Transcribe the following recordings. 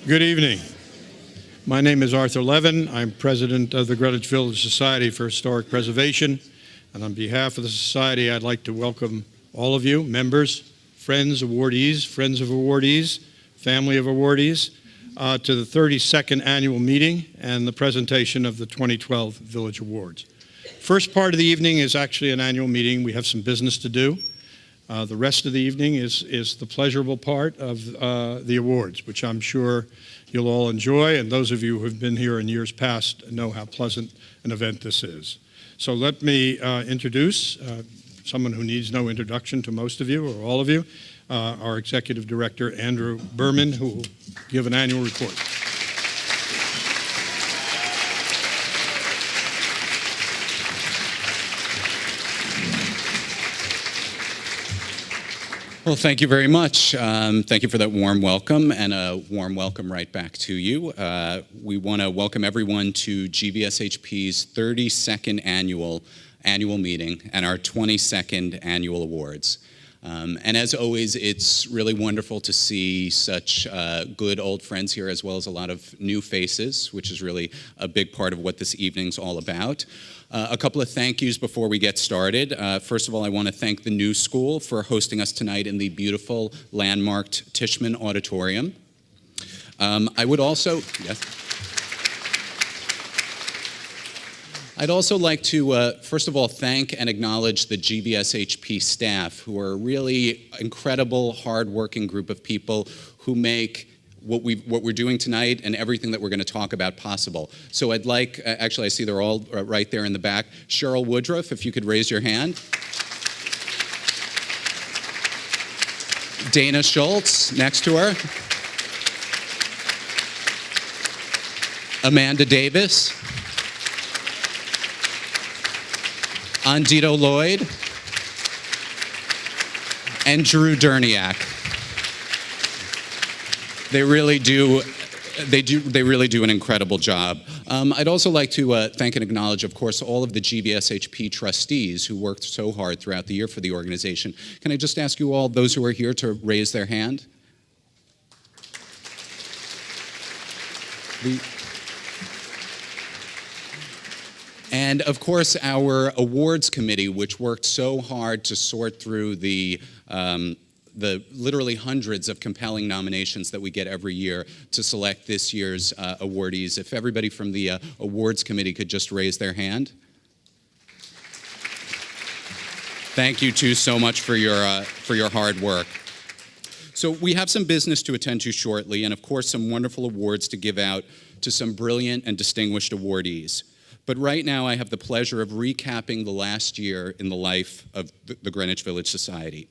Good evening. My name is Arthur Levin. I'm president of the Greenwich Village Society for Historic Preservation. And on behalf of the Society, I'd like to welcome all of you, members, friends, awardees, friends of awardees, family of awardees, to the 32nd annual meeting and the presentation of the 2012 Village Awards. First part of the evening is actually an annual meeting. We have some business to do. The rest of the evening is the pleasurable part of the awards, which I'm sure you'll all enjoy, and those of you who have been here in years past know how pleasant an event this is. So let me introduce someone who needs no introduction to most of you, or all of you, our Executive Director, Andrew Berman, who will give an annual report. Well, thank you very much. Thank you for that warm welcome, and a warm welcome right back to you. We want to welcome everyone to GVSHP's 32nd annual meeting and our 22nd annual awards. And as always, it's really wonderful to see such good old friends here, as well as a lot of new faces, which is really a big part of what this evening's all about. A couple of thank yous before we get started. First of all, I want to thank the New School for hosting us tonight in the beautiful, landmarked Tishman Auditorium. I would also, yes. I'd also like to, first of all, thank and acknowledge the GVSHP staff, who are a really incredible, hard-working group of people who make what we're doing tonight and everything that we're going to talk about possible. So I'd like, actually I see they're all right there in the back. Cheryl Woodruff, if you could raise your hand. Dana Schultz, next to her. Amanda Davis. Andito Lloyd. And Drew Derniak. They really do an incredible job. I'd also like to thank and acknowledge, of course, all of the GVSHP trustees who worked so hard throughout the year for the organization. Can I just ask you all, those who are here, to raise their hand? And of course, our awards committee, which worked so hard to sort through the literally hundreds of compelling nominations that we get every year to select this year's awardees. If everybody from the awards committee could just raise their hand. Thank you too so much for your hard work. So we have some business to attend to shortly, and of course some wonderful awards to give out to some brilliant and distinguished awardees. But right now I have the pleasure of recapping the last year in the life of the Greenwich Village Society.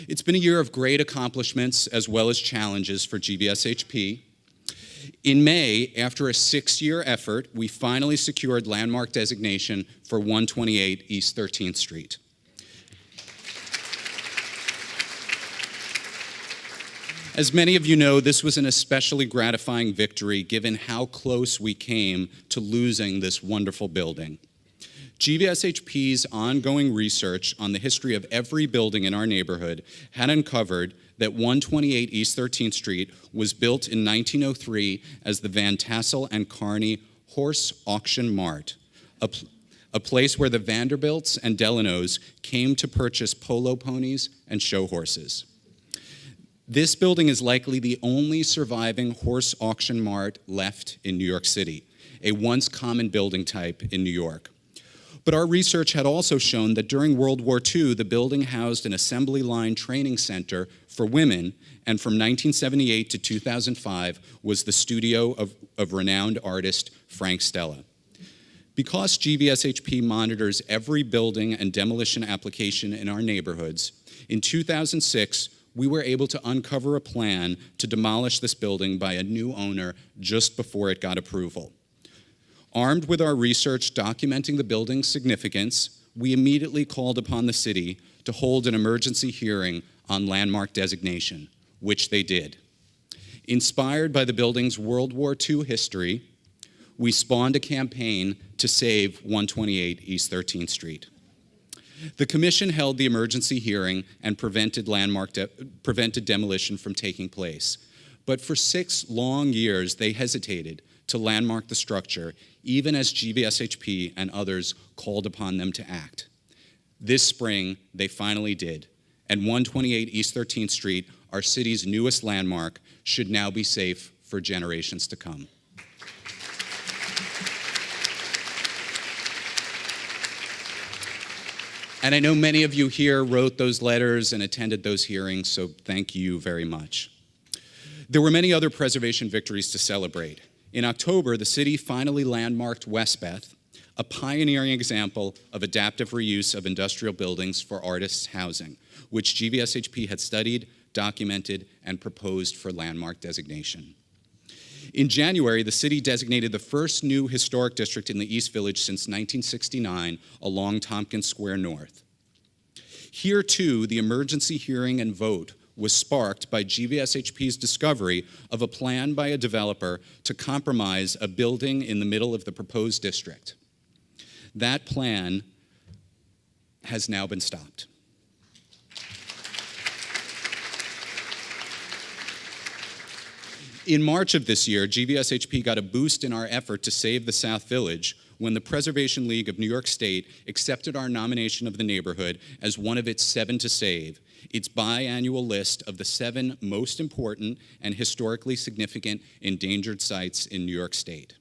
It's been a year of great accomplishments as well as challenges for GVSHP. In May, after a 6-year effort, we finally secured landmark designation for 128 East 13th Street. As many of you know, this was an especially gratifying victory given how close we came to losing this wonderful building. GVSHP's ongoing research on the history of every building in our neighborhood had uncovered that 128 East 13th Street was built in 1903 as the Van Tassel and Kearney Horse Auction Mart, a place where the Vanderbilts and Delanos came to purchase polo ponies and show horses. This building is likely the only surviving horse auction mart left in New York City, a once common building type in New York. But our research had also shown that during World War II, the building housed an assembly line training center for women, and from 1978 to 2005 was the studio of renowned artist Frank Stella. Because GVSHP monitors every building and demolition application in our neighborhoods, in 2006, we were able to uncover a plan to demolish this building by a new owner just before it got approval. Armed with our research documenting the building's significance, we immediately called upon the city to hold an emergency hearing on landmark designation, which they did. Inspired by the building's World War II history, we spawned a campaign to save 128 East 13th Street. The commission held the emergency hearing and prevented demolition from taking place. But for 6 long years, they hesitated to landmark the structure, even as GVSHP and others called upon them to act. This spring, they finally did, and 128 East 13th Street, our city's newest landmark, should now be safe for generations to come. And I know many of you here wrote those letters and attended those hearings, so thank you very much. There were many other preservation victories to celebrate. In October, the city finally landmarked Westbeth, a pioneering example of adaptive reuse of industrial buildings for artists' housing, which GVSHP had studied, documented, and proposed for landmark designation. In January, the city designated the first new historic district in the East Village since 1969 along Tompkins Square North. Here, too, the emergency hearing and vote was sparked by GVSHP's discovery of a plan by a developer to compromise a building in the middle of the proposed district. That plan has now been stopped. In March of this year, GVSHP got a boost in our effort to save the South Village when the Preservation League of New York State accepted our nomination of the neighborhood as one of its 7 to save, its biannual list of the 7 most important and historically significant endangered sites in New York State.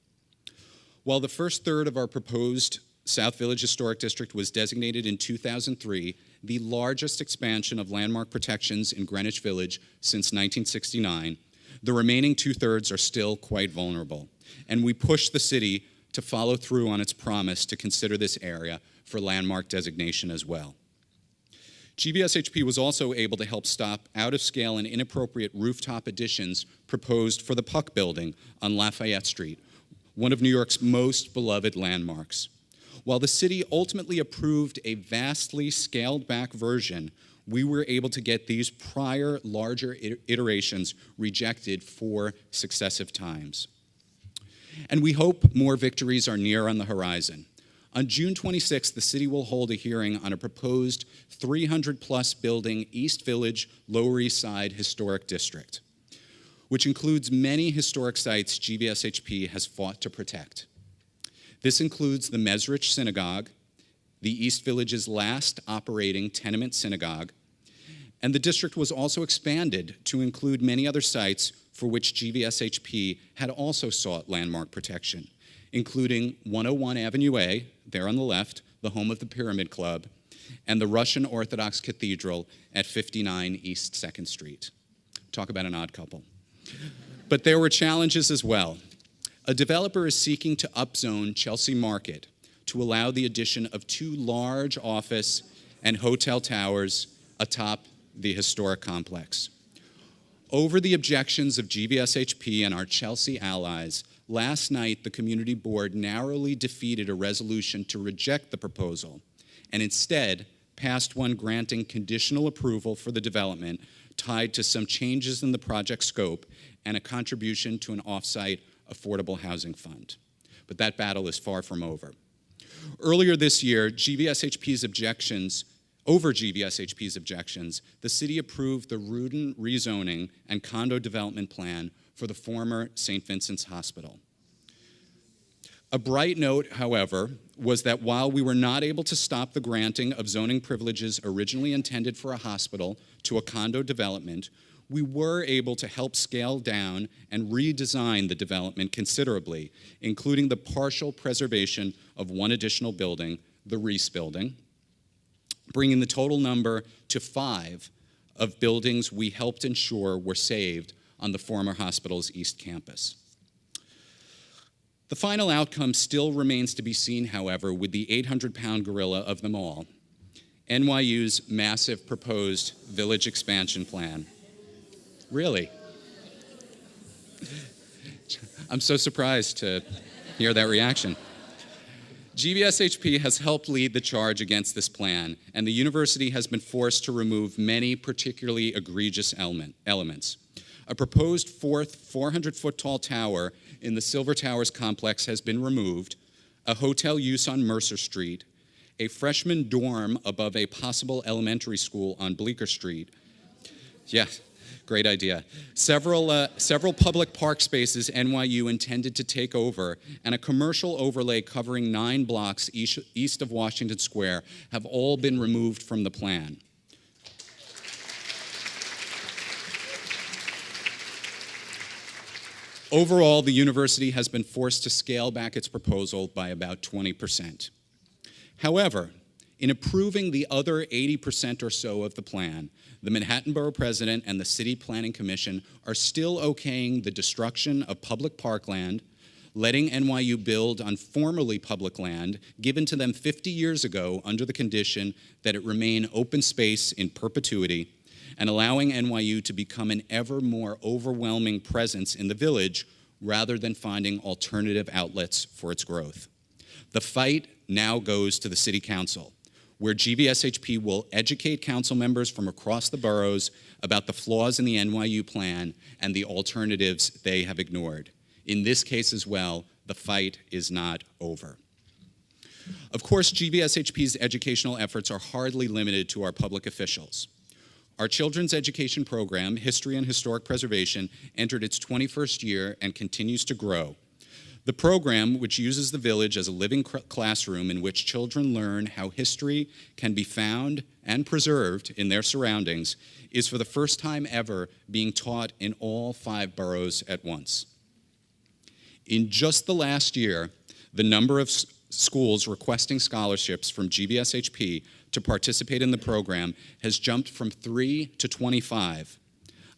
While the first third of our proposed South Village Historic District was designated in 2003, the largest expansion of landmark protections in Greenwich Village since 1969, the remaining 2/3 are still quite vulnerable, and we push the city to follow through on its promise to consider this area for landmark designation as well. GVSHP was also able to help stop out-of-scale and inappropriate rooftop additions proposed for the Puck Building on Lafayette Street, one of New York's most beloved landmarks. While the city ultimately approved a vastly scaled-back version, we were able to get these prior larger iterations rejected 4 successive times. And we hope more victories are near on the horizon. On June 26th, the city will hold a hearing on a proposed 300-plus building East Village, Lower East Side Historic District, which includes many historic sites GVSHP has fought to protect. This includes the Mezrich Synagogue, the East Village's last operating tenement synagogue, and the district was also expanded to include many other sites for which GVSHP had also sought landmark protection, including 101 Avenue A, there on the left, the home of the Pyramid Club, and the Russian Orthodox Cathedral at 59 East 2nd Street. Talk about an odd couple. But there were challenges as well. A developer is seeking to upzone Chelsea Market to allow the addition of 2 large office and hotel towers atop the historic complex. Over the objections of GVSHP and our Chelsea allies, last night the community board narrowly defeated a resolution to reject the proposal and instead passed one granting conditional approval for the development tied to some changes in the project scope and a contribution to an off-site affordable housing fund. But that battle is far from over. Earlier this year, over GVSHP's objections, the city approved the Rudin rezoning and condo development plan for the former St. Vincent's Hospital. A bright note, however, was that while we were not able to stop the granting of zoning privileges originally intended for a hospital to a condo development, we were able to help scale down and redesign the development considerably, including the partial preservation of one additional building, the Reese Building, bringing the total number to 5 of buildings we helped ensure were saved on the former hospital's East Campus. The final outcome still remains to be seen, however, with the 800-pound gorilla of them all, NYU's massive proposed village expansion plan. Really? I'm so surprised to hear that reaction. GVSHP has helped lead the charge against this plan, and the university has been forced to remove many particularly egregious elements. A proposed 4th 400-foot-tall tower in the Silver Towers complex has been removed, a hotel use on Mercer Street, a freshman dorm above a possible elementary school on Bleecker Street. Yes. Great idea. Several public park spaces NYU intended to take over, and a commercial overlay covering 9 blocks east of Washington Square have all been removed from the plan. Overall, the university has been forced to scale back its proposal by about 20%. However, in approving the other 80% or so of the plan, the Manhattan Borough President and the City Planning Commission are still okaying the destruction of public parkland, letting NYU build on formerly public land given to them 50 years ago under the condition that it remain open space in perpetuity, and allowing NYU to become an ever more overwhelming presence in the village rather than finding alternative outlets for its growth. The fight now goes to the City Council, where GVSHP will educate council members from across the boroughs about the flaws in the NYU plan and the alternatives they have ignored. In this case as well, the fight is not over. Of course, GVSHP's educational efforts are hardly limited to our public officials. Our children's education program, History and Historic Preservation, entered its 21st year and continues to grow. The program, which uses the village as a living classroom in which children learn how history can be found and preserved in their surroundings, is for the first time ever being taught in all 5 boroughs at once. In just the last year, the number of schools requesting scholarships from GVSHP to participate in the program has jumped from 3 to 25.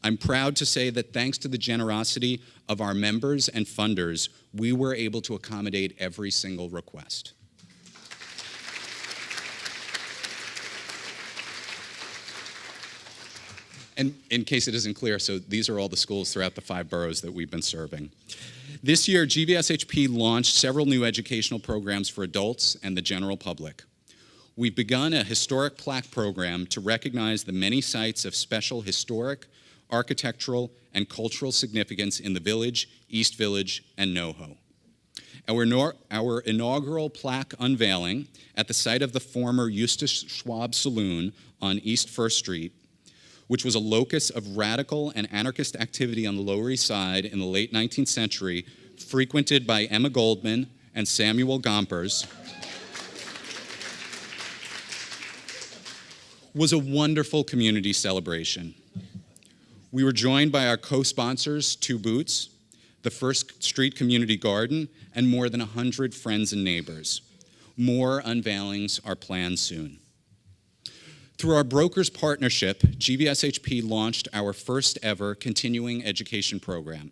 I'm proud to say that thanks to the generosity of our members and funders, we were able to accommodate every single request. And in case it isn't clear, so these are all the schools throughout the 5 boroughs that we've been serving. This year, GVSHP launched several new educational programs for adults and the general public. We've begun a historic plaque program to recognize the many sites of special historic, architectural, and cultural significance in the village, East Village, and NoHo. Our inaugural plaque unveiling at the site of the former Eustace Schwab Saloon on East 1st Street, which was a locus of radical and anarchist activity on the Lower East Side in the late 19th century, frequented by Emma Goldman and Samuel Gompers, was a wonderful community celebration. We were joined by our co-sponsors, 2 Boots, the First Street Community Garden, and more than 100 friends and neighbors. More unveilings are planned soon. Through our brokers partnership, GVSHP launched our first ever continuing education program.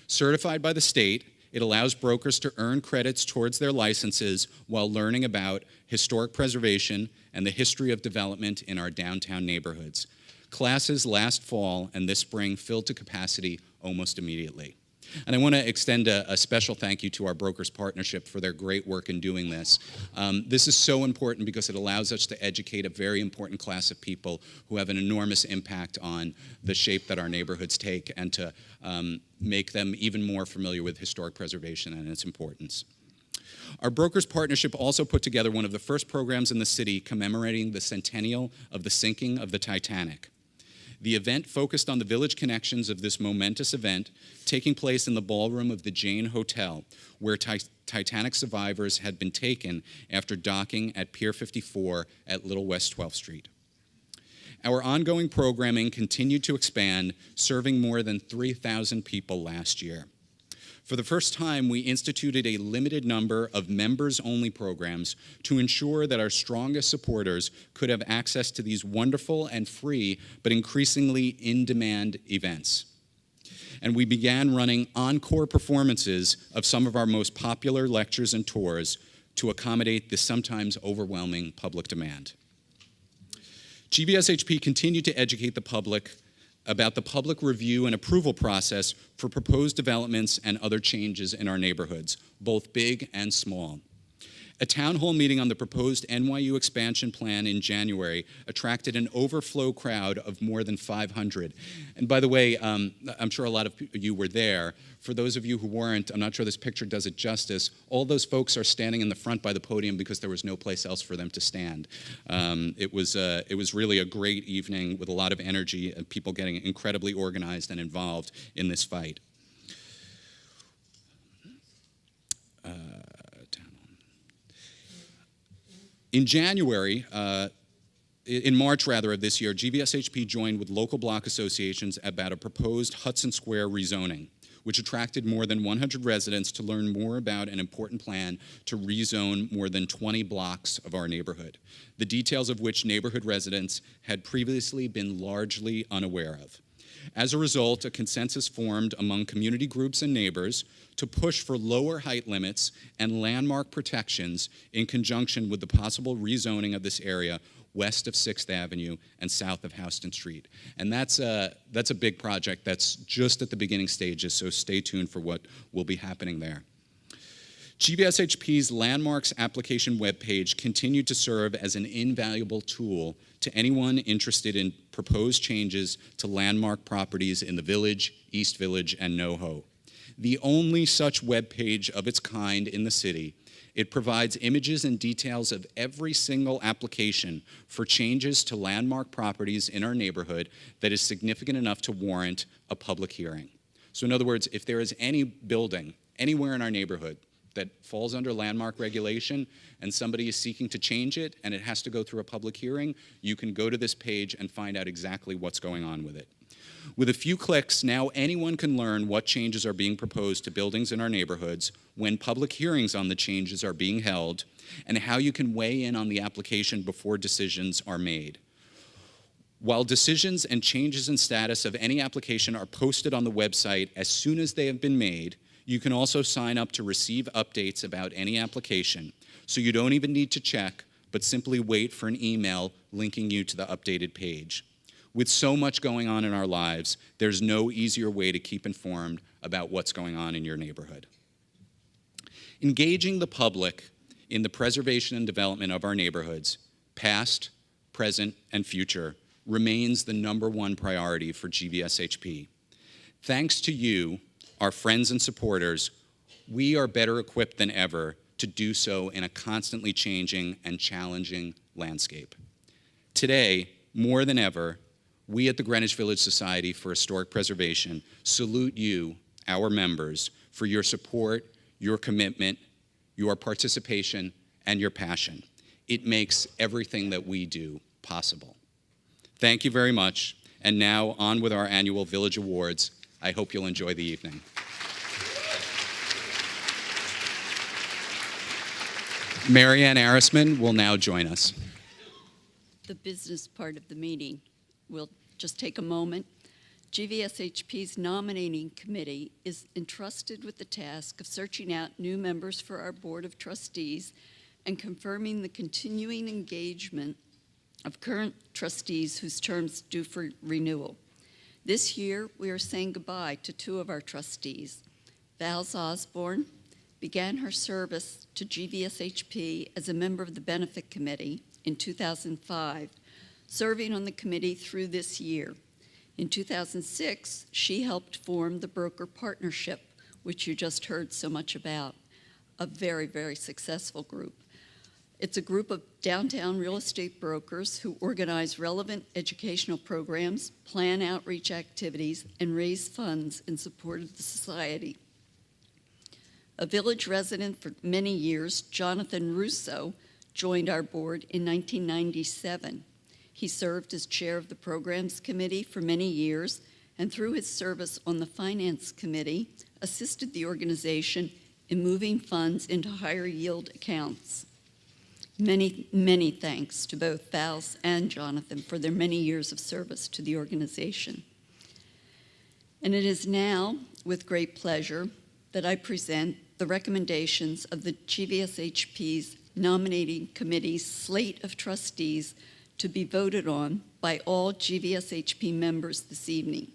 Certified by the state, it allows brokers to earn credits towards their licenses while learning about historic preservation and the history of development in our downtown neighborhoods. Classes last fall and this spring filled to capacity almost immediately. And I want to extend a special thank you to our brokers partnership for their great work in doing this. This is so important because it allows us to educate a very important class of people who have an enormous impact on the shape that our neighborhoods take and to make them even more familiar with historic preservation and its importance. Our brokers partnership also put together one of the first programs in the city commemorating the centennial of the sinking of the Titanic. The event focused on the village connections of this momentous event taking place in the ballroom of the Jane Hotel, where Titanic survivors had been taken after docking at Pier 54 at Little West 12th Street. Our ongoing programming continued to expand, serving more than 3,000 people last year. For the first time, we instituted a limited number of members-only programs to ensure that our strongest supporters could have access to these wonderful and free, but increasingly in-demand events. And we began running encore performances of some of our most popular lectures and tours to accommodate the sometimes overwhelming public demand. GVSHP continued to educate the public about the public review and approval process for proposed developments and other changes in our neighborhoods, both big and small. A town hall meeting on the proposed NYU expansion plan in January attracted an overflow crowd of more than 500. And by the way, I'm sure a lot of you were there. For those of you who weren't, I'm not sure this picture does it justice, all those folks are standing in the front by the podium because there was no place else for them to stand. It was really a great evening with a lot of energy and people getting incredibly organized and involved in this fight. In March of this year, GVSHP joined with local block associations about a proposed Hudson Square rezoning, which attracted more than 100 residents to learn more about an important plan to rezone more than 20 blocks of our neighborhood, the details of which neighborhood residents had previously been largely unaware of. As a result, a consensus formed among community groups and neighbors to push for lower height limits and landmark protections in conjunction with the possible rezoning of this area west of 6th Avenue and south of Houston Street. And that's a big project that's just at the beginning stages, so stay tuned for what will be happening there. GVSHP's Landmarks application webpage continued to serve as an invaluable tool to anyone interested in proposed changes to landmark properties in the Village, East Village, and NoHo. The only such webpage of its kind in the city, it provides images and details of every single application for changes to landmark properties in our neighborhood that is significant enough to warrant a public hearing. So in other words, if there is any building anywhere in our neighborhood that falls under landmark regulation and somebody is seeking to change it and it has to go through a public hearing, you can go to this page and find out exactly what's going on with it. With a few clicks, now anyone can learn what changes are being proposed to buildings in our neighborhoods, when public hearings on the changes are being held, and how you can weigh in on the application before decisions are made. While decisions and changes in status of any application are posted on the website as soon as they have been made, you can also sign up to receive updates about any application, so you don't even need to check, but simply wait for an email linking you to the updated page. With so much going on in our lives, there's no easier way to keep informed about what's going on in your neighborhood. Engaging the public in the preservation and development of our neighborhoods, past, present, and future, remains the #1 priority for GVSHP. Thanks to you, our friends and supporters, we are better equipped than ever to do so in a constantly changing and challenging landscape. Today, more than ever, we at the Greenwich Village Society for Historic Preservation salute you, our members, for your support, your commitment, your participation, and your passion. It makes everything that we do possible. Thank you very much. And now on with our annual Village Awards. I hope you'll enjoy the evening. Mary Ann Arisman will now join us. The business part of the meeting. We'll just take a moment. GVSHP's nominating committee is entrusted with the task of searching out new members for our Board of Trustees and confirming the continuing engagement of current trustees whose terms due for renewal. This year, we are saying goodbye to 2 of our trustees. Val Osborne began her service to GVSHP as a member of the Benefit Committee in 2005, serving on the committee through this year. In 2006, she helped form the Broker Partnership, which you just heard so much about, a very, very successful group. It's a group of downtown real estate brokers who organize relevant educational programs, plan outreach activities, and raise funds in support of the society. A Village resident for many years, Jonathan Russo, joined our board in 1997. He served as chair of the Programs Committee for many years, and through his service on the Finance Committee, assisted the organization in moving funds into higher yield accounts. Many, many thanks to both Val and Jonathan for their many years of service to the organization. And it is now with great pleasure that I present the recommendations of the GVSHP's Nominating Committee's slate of trustees to be voted on by all GVSHP members this evening.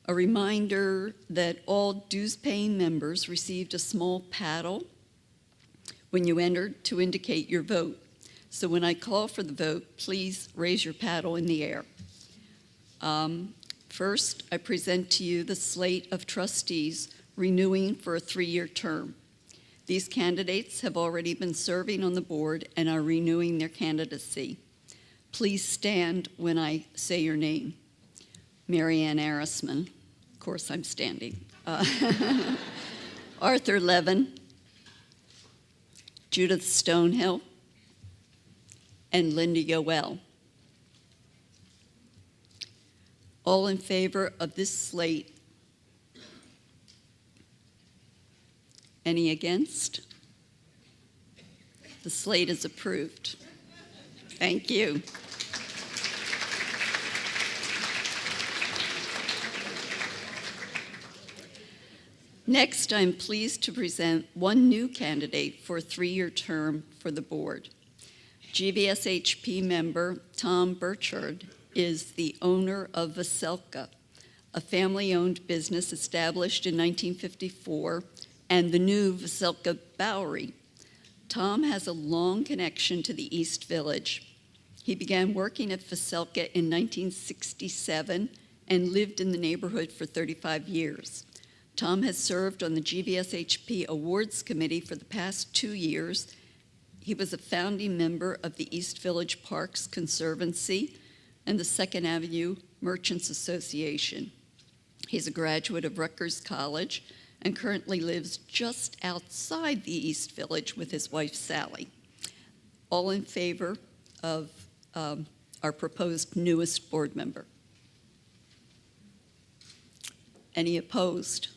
A reminder that all dues-paying members received a small paddle when you entered to indicate your vote. So when I call for the vote, please raise your paddle in the air. First, I present to you the slate of trustees renewing for a 3-year term. These candidates have already been serving on the board and are renewing their candidacy. Please stand when I say your name. Mary Ann Arisman. Of course, I'm standing. Arthur Levin, Judith Stonehill, and Linda Yoel. All in favor of this slate? Any against? The slate is approved. Thank you. Next, I'm pleased to present one new candidate for a 3-year term for the board. GVSHP member Tom Burchard is the owner of Veselka, a family-owned business established in 1954, and the new Veselka Bowery. Tom has a long connection to the East Village. He began working at Veselka in 1967 and lived in the neighborhood for 35 years. Tom has served on the GVSHP Awards Committee for the past 2 years. He was a founding member of the East Village Parks Conservancy and the Second Avenue Merchants Association. He's a graduate of Rutgers College and currently lives just outside the East Village with his wife, Sally. All in favor of our proposed newest board member? Any opposed?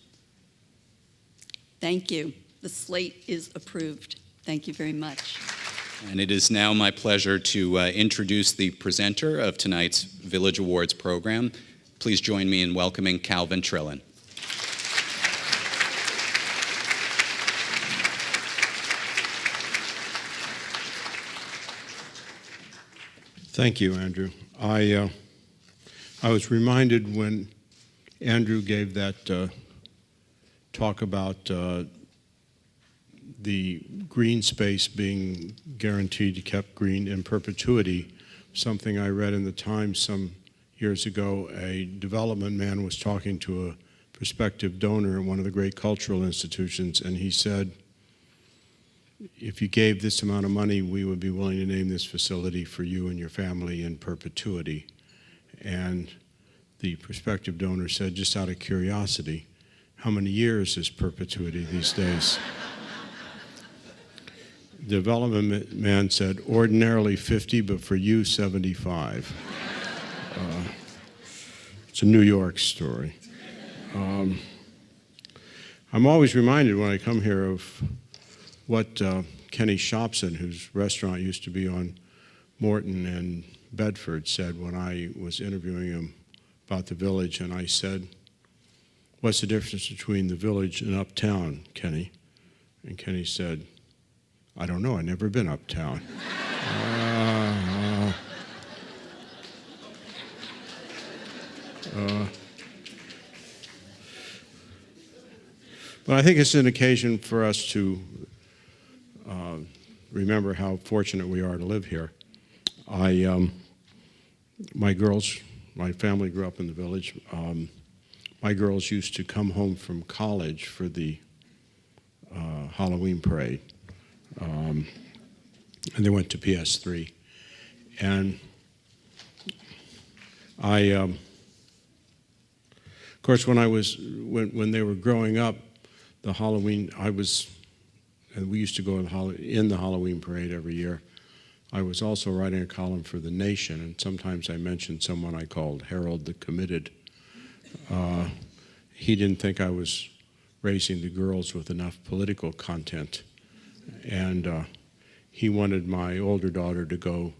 Thank you. The slate is approved. Thank you very much. And it is now my pleasure to introduce the presenter of tonight's Village Awards program. Please join me in welcoming Calvin Trillin. Thank you, Andrew. I was reminded when Andrew gave that talk about the green space being guaranteed, kept green in perpetuity, something I read in the Times some years ago. A development man was talking to a prospective donor in one of the great cultural institutions, and he said, if you gave this amount of money, we would be willing to name this facility for you and your family in perpetuity. And the prospective donor said, just out of curiosity, how many years is perpetuity these days? The development man said, ordinarily 50, but for you, 75. It's a New York story. I'm always reminded when I come here of what Kenny Shopson, whose restaurant used to be on Morton and Bedford, said when I was interviewing him about the village, and I said, what's the difference between the village and uptown, Kenny? And Kenny said, I don't know, I've never been uptown. But I think it's an occasion for us to remember how fortunate we are to live here. My family grew up in the village. My girls used to come home from college for the Halloween parade. And they went to PS3. And of course, when they were growing up, the Halloween, and we used to go in the Halloween parade every year. I was also writing a column for The Nation, and sometimes I mentioned someone I called Harold the Committed. He didn't think I was raising the girls with enough political content, and he wanted my older daughter to go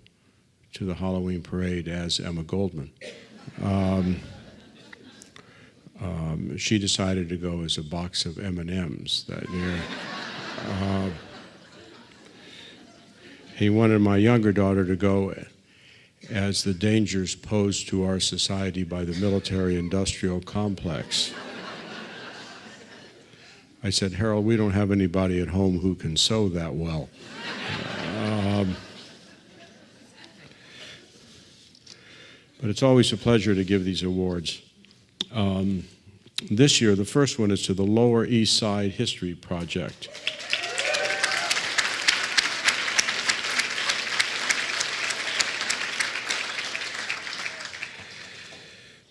to the Halloween parade as Emma Goldman. She decided to go as a box of M&Ms that year. He wanted my younger daughter to go as the dangers posed to our society by the military-industrial complex. I said, Harold, we don't have anybody at home who can sew that well. But it's always a pleasure to give these awards. This year, the first one is to the Lower East Side History Project.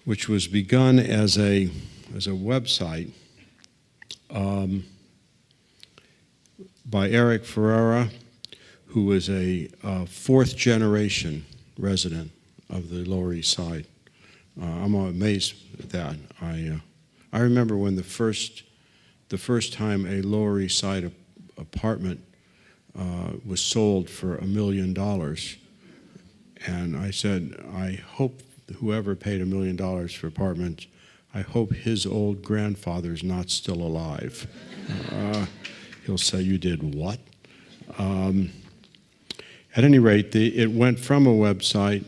Which was begun as a website by Eric Ferreira, who was a fourth-generation resident of the Lower East Side. I'm amazed at that. I remember when the first time a Lower East Side apartment was sold for $1 million, and I said, I hope whoever paid $1 million for apartments, I hope his old grandfather's not still alive. He'll say, you did what? At any rate, it went from a website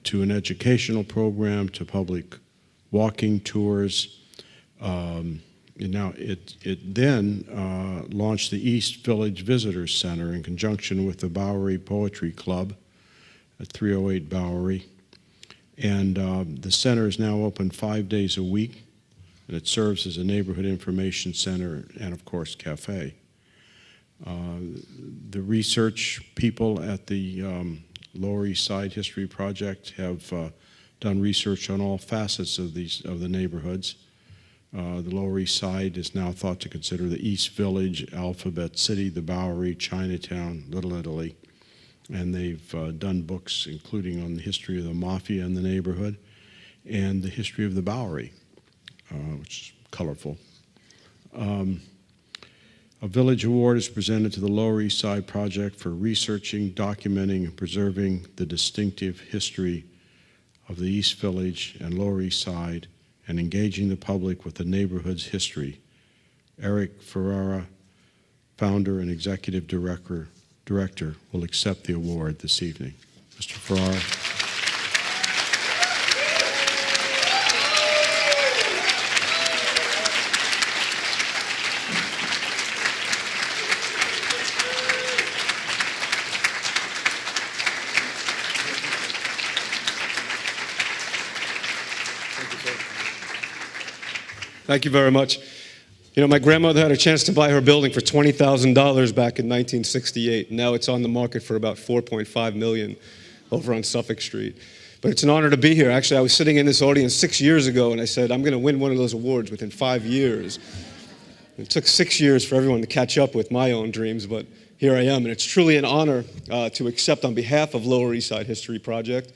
to an educational program to public walking tours. Now, it then launched the East Village Visitor Center in conjunction with the Bowery Poetry Club at 308 Bowery. And the center is now open 5 days a week, and it serves as a neighborhood information center and, of course, cafe. The research people at the Lower East Side History Project have done research on all facets of the neighborhoods. The Lower East Side is now thought to consider the East Village, Alphabet City, the Bowery, Chinatown, Little Italy. And they've done books including on the history of the mafia in the neighborhood and the history of the Bowery, which is colorful. A Village Award is presented to the Lower East Side Project for researching, documenting, and preserving the distinctive history of the East Village and Lower East Side and engaging the public with the neighborhood's history. Eric Ferreira, founder and executive director, will accept the award this evening. Mr. Ferreira. Thank you very much. You know, my grandmother had a chance to buy her building for $20,000 back in 1968. Now it's on the market for about $4.5 million over on Suffolk Street. But it's an honor to be here. Actually, I was sitting in this audience 6 years ago, and I said, I'm going to win one of those awards within 5 years. It took 6 years for everyone to catch up with my own dreams, but here I am. And it's truly an honor to accept on behalf of Lower East Side History Project.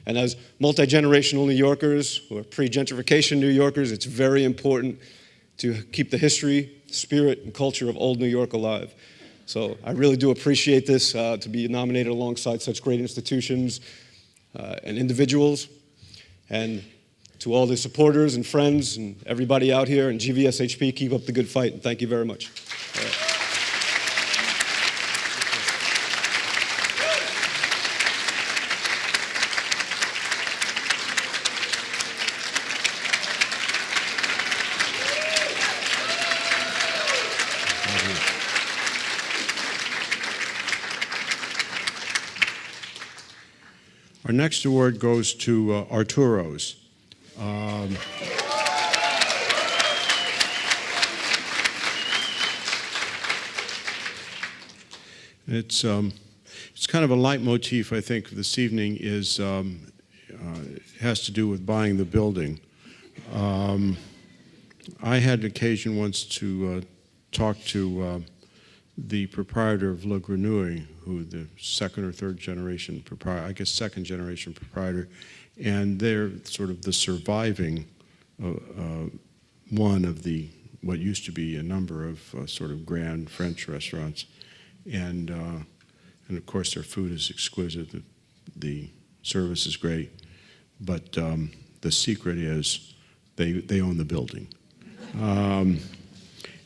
And as multi-generational New Yorkers, or pre-gentrification New Yorkers, it's very important to keep the history, spirit, and culture of old New York alive. So I really do appreciate this, to be nominated alongside such great institutions and individuals. And to all the supporters and friends and everybody out here, and GVSHP, keep up the good fight, and thank you very much. Our next award goes to Arturo's. It's kind of a leitmotif, I think, this evening is has to do with buying the building. I had occasion once to talk to the proprietor of Le Grenouille, who the second or third generation proprietor, I guess second generation proprietor, and they're sort of the surviving one of what used to be a number of sort of grand French restaurants, and of course their food is exquisite, the service is great, but the secret is they own the building.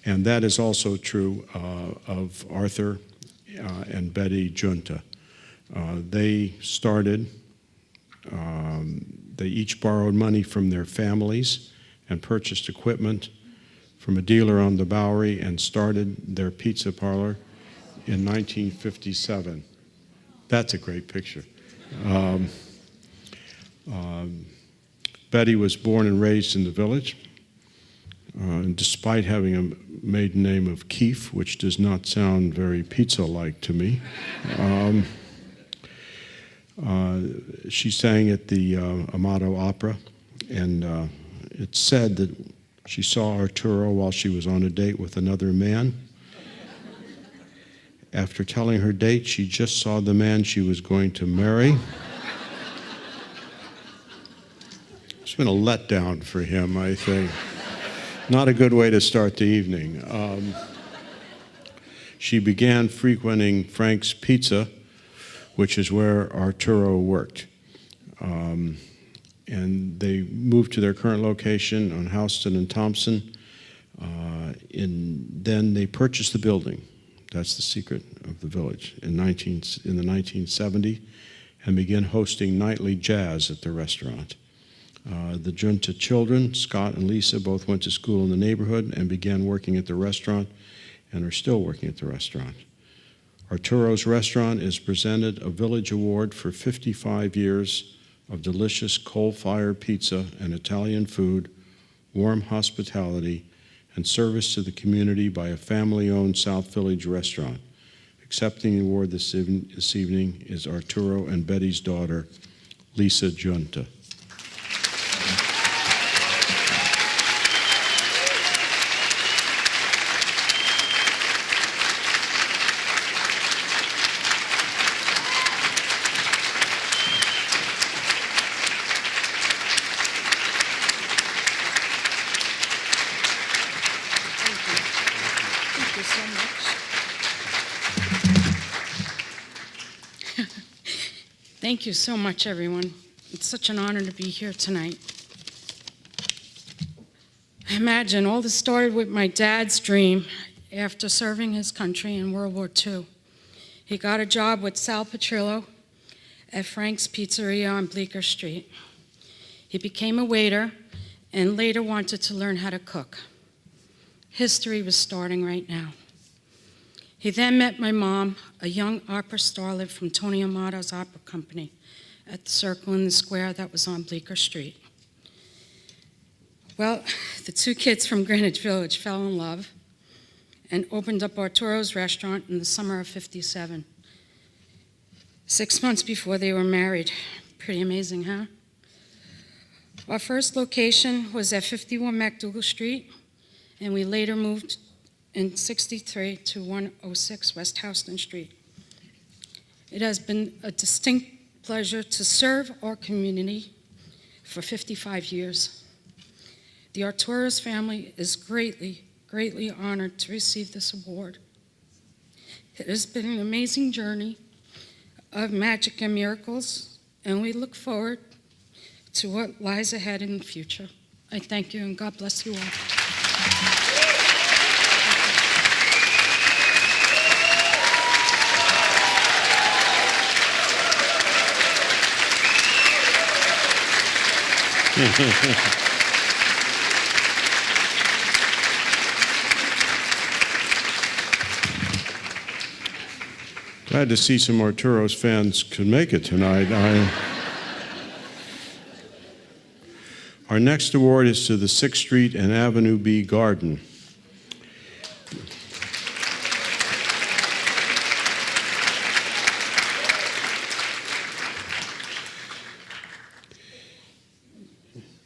And that is also true of Arthur and Betty Junta. They started, they each borrowed money from their families and purchased equipment from a dealer on the Bowery and started their pizza parlor in 1957. That's a great picture. Betty was born and raised in the Village. And despite having a maiden name of Keefe, which does not sound very pizza-like to me, she sang at the Amato Opera, and it's said that she saw Arturo while she was on a date with another man. After telling her date, she just saw the man she was going to marry. It's been a letdown for him, I think. Not a good way to start the evening. She began frequenting Frank's Pizza, which is where Arturo worked. And they moved to their current location on Houston and Thompson. Then they purchased the building. That's the secret of the Village in the 1970, and began hosting nightly jazz at the restaurant. The Junta children, Scott and Lisa, both went to school in the neighborhood and began working at the restaurant and are still working at the restaurant. Arturo's Restaurant is presented a Village Award for 55 years of delicious coal-fired pizza and Italian food, warm hospitality, and service to the community by a family-owned South Village restaurant. Accepting the award this evening is Arturo and Betty's daughter, Lisa Junta. Thank you so much, everyone. It's such an honor to be here tonight. I imagine all this started with my dad's dream after serving his country in World War II. He got a job with Sal Petrillo at Frank's Pizzeria on Bleecker Street. He became a waiter and later wanted to learn how to cook. History was starting right now. He then met my mom, a young opera starlet from Tony Amato's opera company, at the Circle in the Square that was on Bleecker Street. Well, the two kids from Greenwich Village fell in love and opened up Arturo's Restaurant in the summer of '57. 6 months before they were married. Pretty amazing, huh? Our first location was at 51 MacDougal Street, and we later moved in '63 to 106 West Houston Street. It has been a distinct pleasure to serve our community for 55 years. The Arturo's family is greatly, greatly honored to receive this award. It has been an amazing journey of magic and miracles, and we look forward to what lies ahead in the future. I thank you, and God bless you all. Glad to see some Arturo's fans could make it tonight. Our next award is to the 6th Street and Avenue B Garden.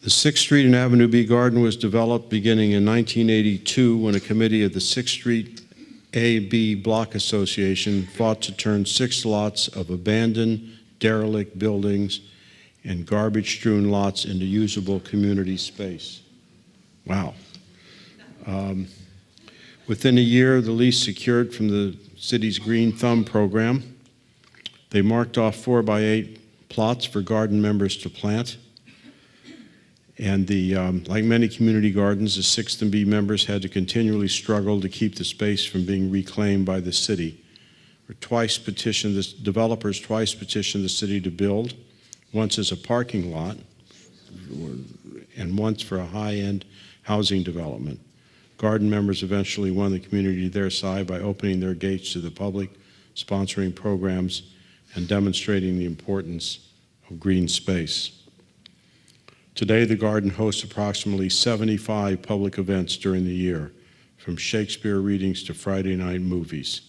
The 6th Street and Avenue B Garden was developed beginning in 1982 when a committee of the 6th Street A-B Block Association fought to turn 6 lots of abandoned, derelict buildings and garbage-strewn lots into usable community space. Wow. Within a year, the lease secured from the city's Green Thumb program. They marked off 4x8 plots for garden members to plant. And like many community gardens, the 6th and B members had to continually struggle to keep the space from being reclaimed by the city. Developers twice petitioned the city to build, once as a parking lot and once for a high-end housing development. Garden members eventually won the community to their side by opening their gates to the public, sponsoring programs, and demonstrating the importance of green space. Today, the Garden hosts approximately 75 public events during the year, from Shakespeare readings to Friday night movies.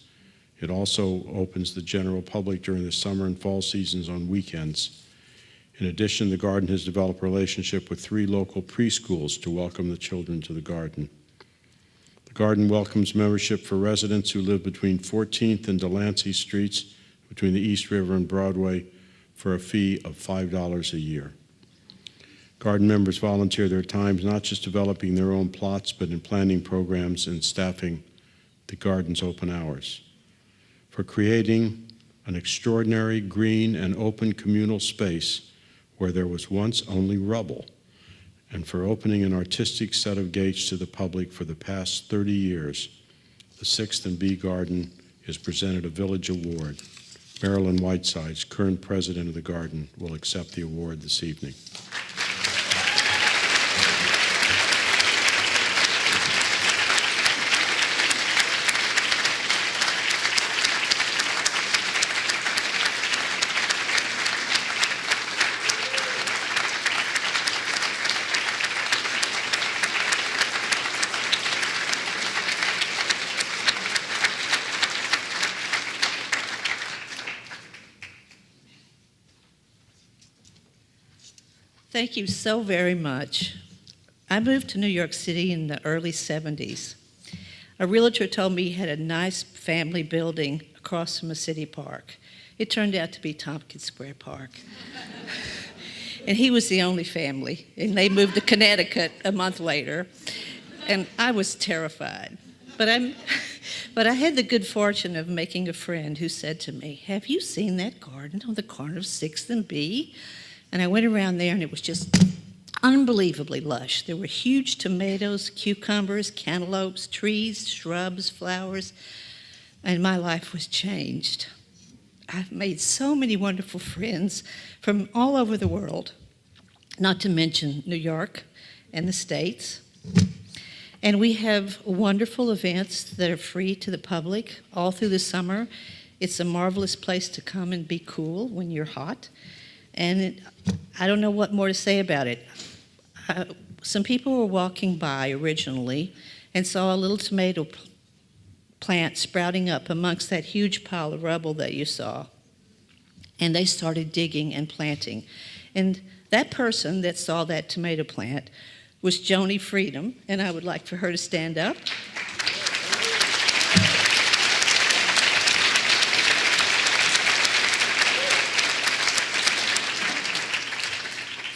It also opens the general public during the summer and fall seasons on weekends. In addition, the Garden has developed a relationship with 3 local preschools to welcome the children to the Garden. The Garden welcomes membership for residents who live between 14th and Delancey Streets, between the East River and Broadway, for a fee of $5 a year. Garden members volunteer their time not just developing their own plots, but in planning programs and staffing the Garden's open hours. For creating an extraordinary green and open communal space where there was once only rubble, and for opening an artistic set of gates to the public for the past 30 years, the 6th and B Garden is presented a Village Award. Marilyn Whitesides, current president of the Garden, will accept the award this evening. Thank you so very much. I moved to New York City in the early 70s. A realtor told me he had a nice family building across from a city park. It turned out to be Tompkins Square Park. And he was the only family, and they moved to Connecticut a month later, and I was terrified. But I had the good fortune of making a friend who said to me, "Have you seen that garden on the corner of 6th and B?" And I went around there, and it was just unbelievably lush. There were huge tomatoes, cucumbers, cantaloupes, trees, shrubs, flowers, and my life was changed. I've made so many wonderful friends from all over the world, not to mention New York and the States. And we have wonderful events that are free to the public all through the summer. It's a marvelous place to come and be cool when you're hot. And I don't know what more to say about it. Some people were walking by originally and saw a little tomato plant sprouting up amongst that huge pile of rubble that you saw. And they started digging and planting. And that person that saw that tomato plant was Joni Freedom, and I would like for her to stand up.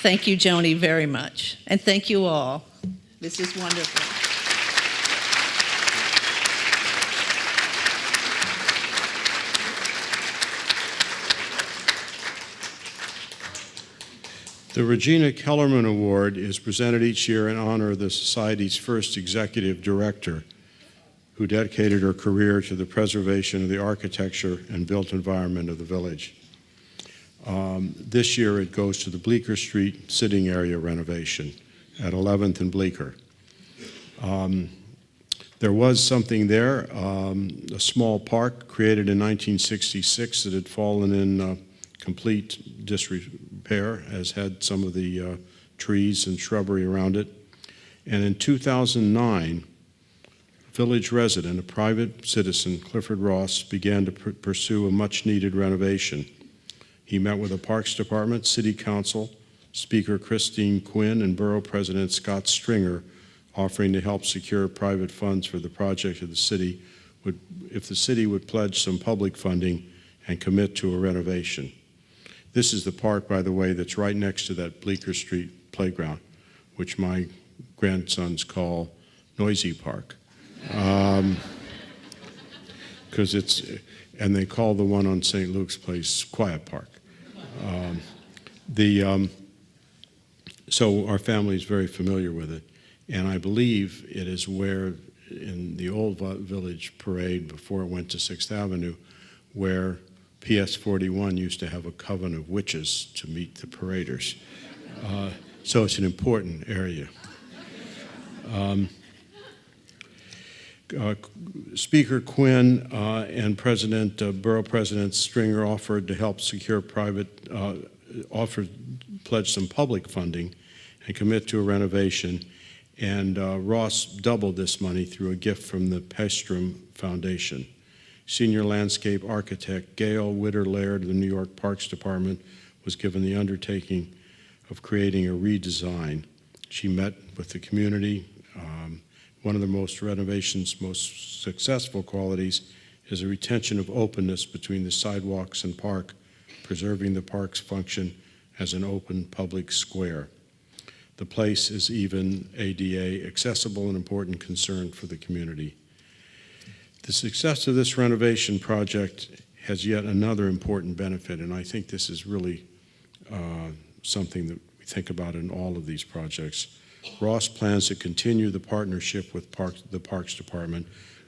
Thank you, Joni, very much. And thank you all. This is wonderful. The Regina Kellerman Award is presented each year in honor of the Society's first executive director, who dedicated her career to the preservation of the architecture and built environment of the village. This year it goes to the Bleecker Street sitting area renovation at 11th and Bleecker. There was something there, a small park created in 1966 that had fallen in complete disrepair, has had some of the trees and shrubbery around it. And in 2009, village resident, a private citizen, Clifford Ross, began to pursue a much-needed renovation. He met with the Parks Department, City Council, Speaker Christine Quinn, and Borough President Scott Stringer, offering to help secure private funds for the project if the city would pledge some public funding and commit to a renovation. This is the park, by the way, that's right next to that Bleecker Street playground, which my grandsons call Noisy Park. Because and they call the one on St. Luke's Place Quiet Park. So our family is very familiar with it, and I believe it is where, in the old village parade before it went to 6th Avenue, where PS 41 used to have a coven of witches to meet the paraders. So it's an important area. Speaker Quinn and Borough President Stringer offered to help secure pledge some public funding and commit to a renovation. And Ross doubled this money through a gift from the Pestrom Foundation. Senior landscape architect Gail Witter-Laird of the New York Parks Department was given the undertaking of creating a redesign. She met with the community. One of the renovation's most successful qualities is a retention of openness between the sidewalks and park, preserving the park's function as an open public square. The place is even ADA accessible, an important concern for the community. The success of this renovation project has yet another important benefit, and I think this is really something that we think about in all of these projects. Ross plans to continue the partnership with the Parks Department,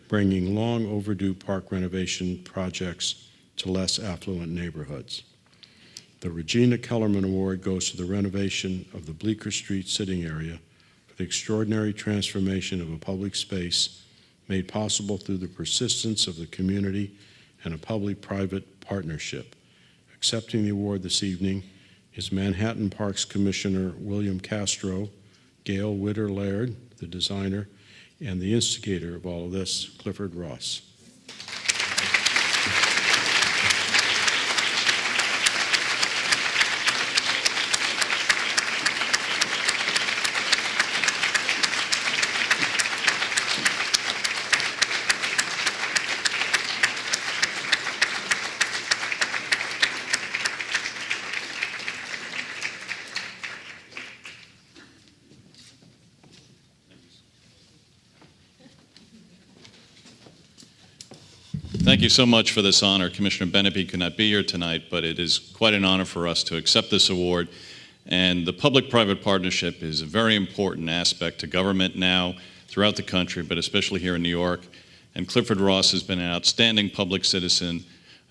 bringing long overdue park renovation projects to less affluent neighborhoods. The Regina Kellerman Award goes to the renovation of the Bleecker Street sitting area for the extraordinary transformation of a public space made possible through the persistence of the community and a public-private partnership. Accepting the award this evening is Manhattan Parks Commissioner William Castro, Gail Witter-Laird, the designer, and the instigator of all of this, Clifford Ross. Thank you so much for this honor. Commissioner Benepe could not be here tonight, but it is quite an honor for us to accept this award. And the public-private partnership is a very important aspect to government now throughout the country, but especially here in New York. And Clifford Ross has been an outstanding public citizen.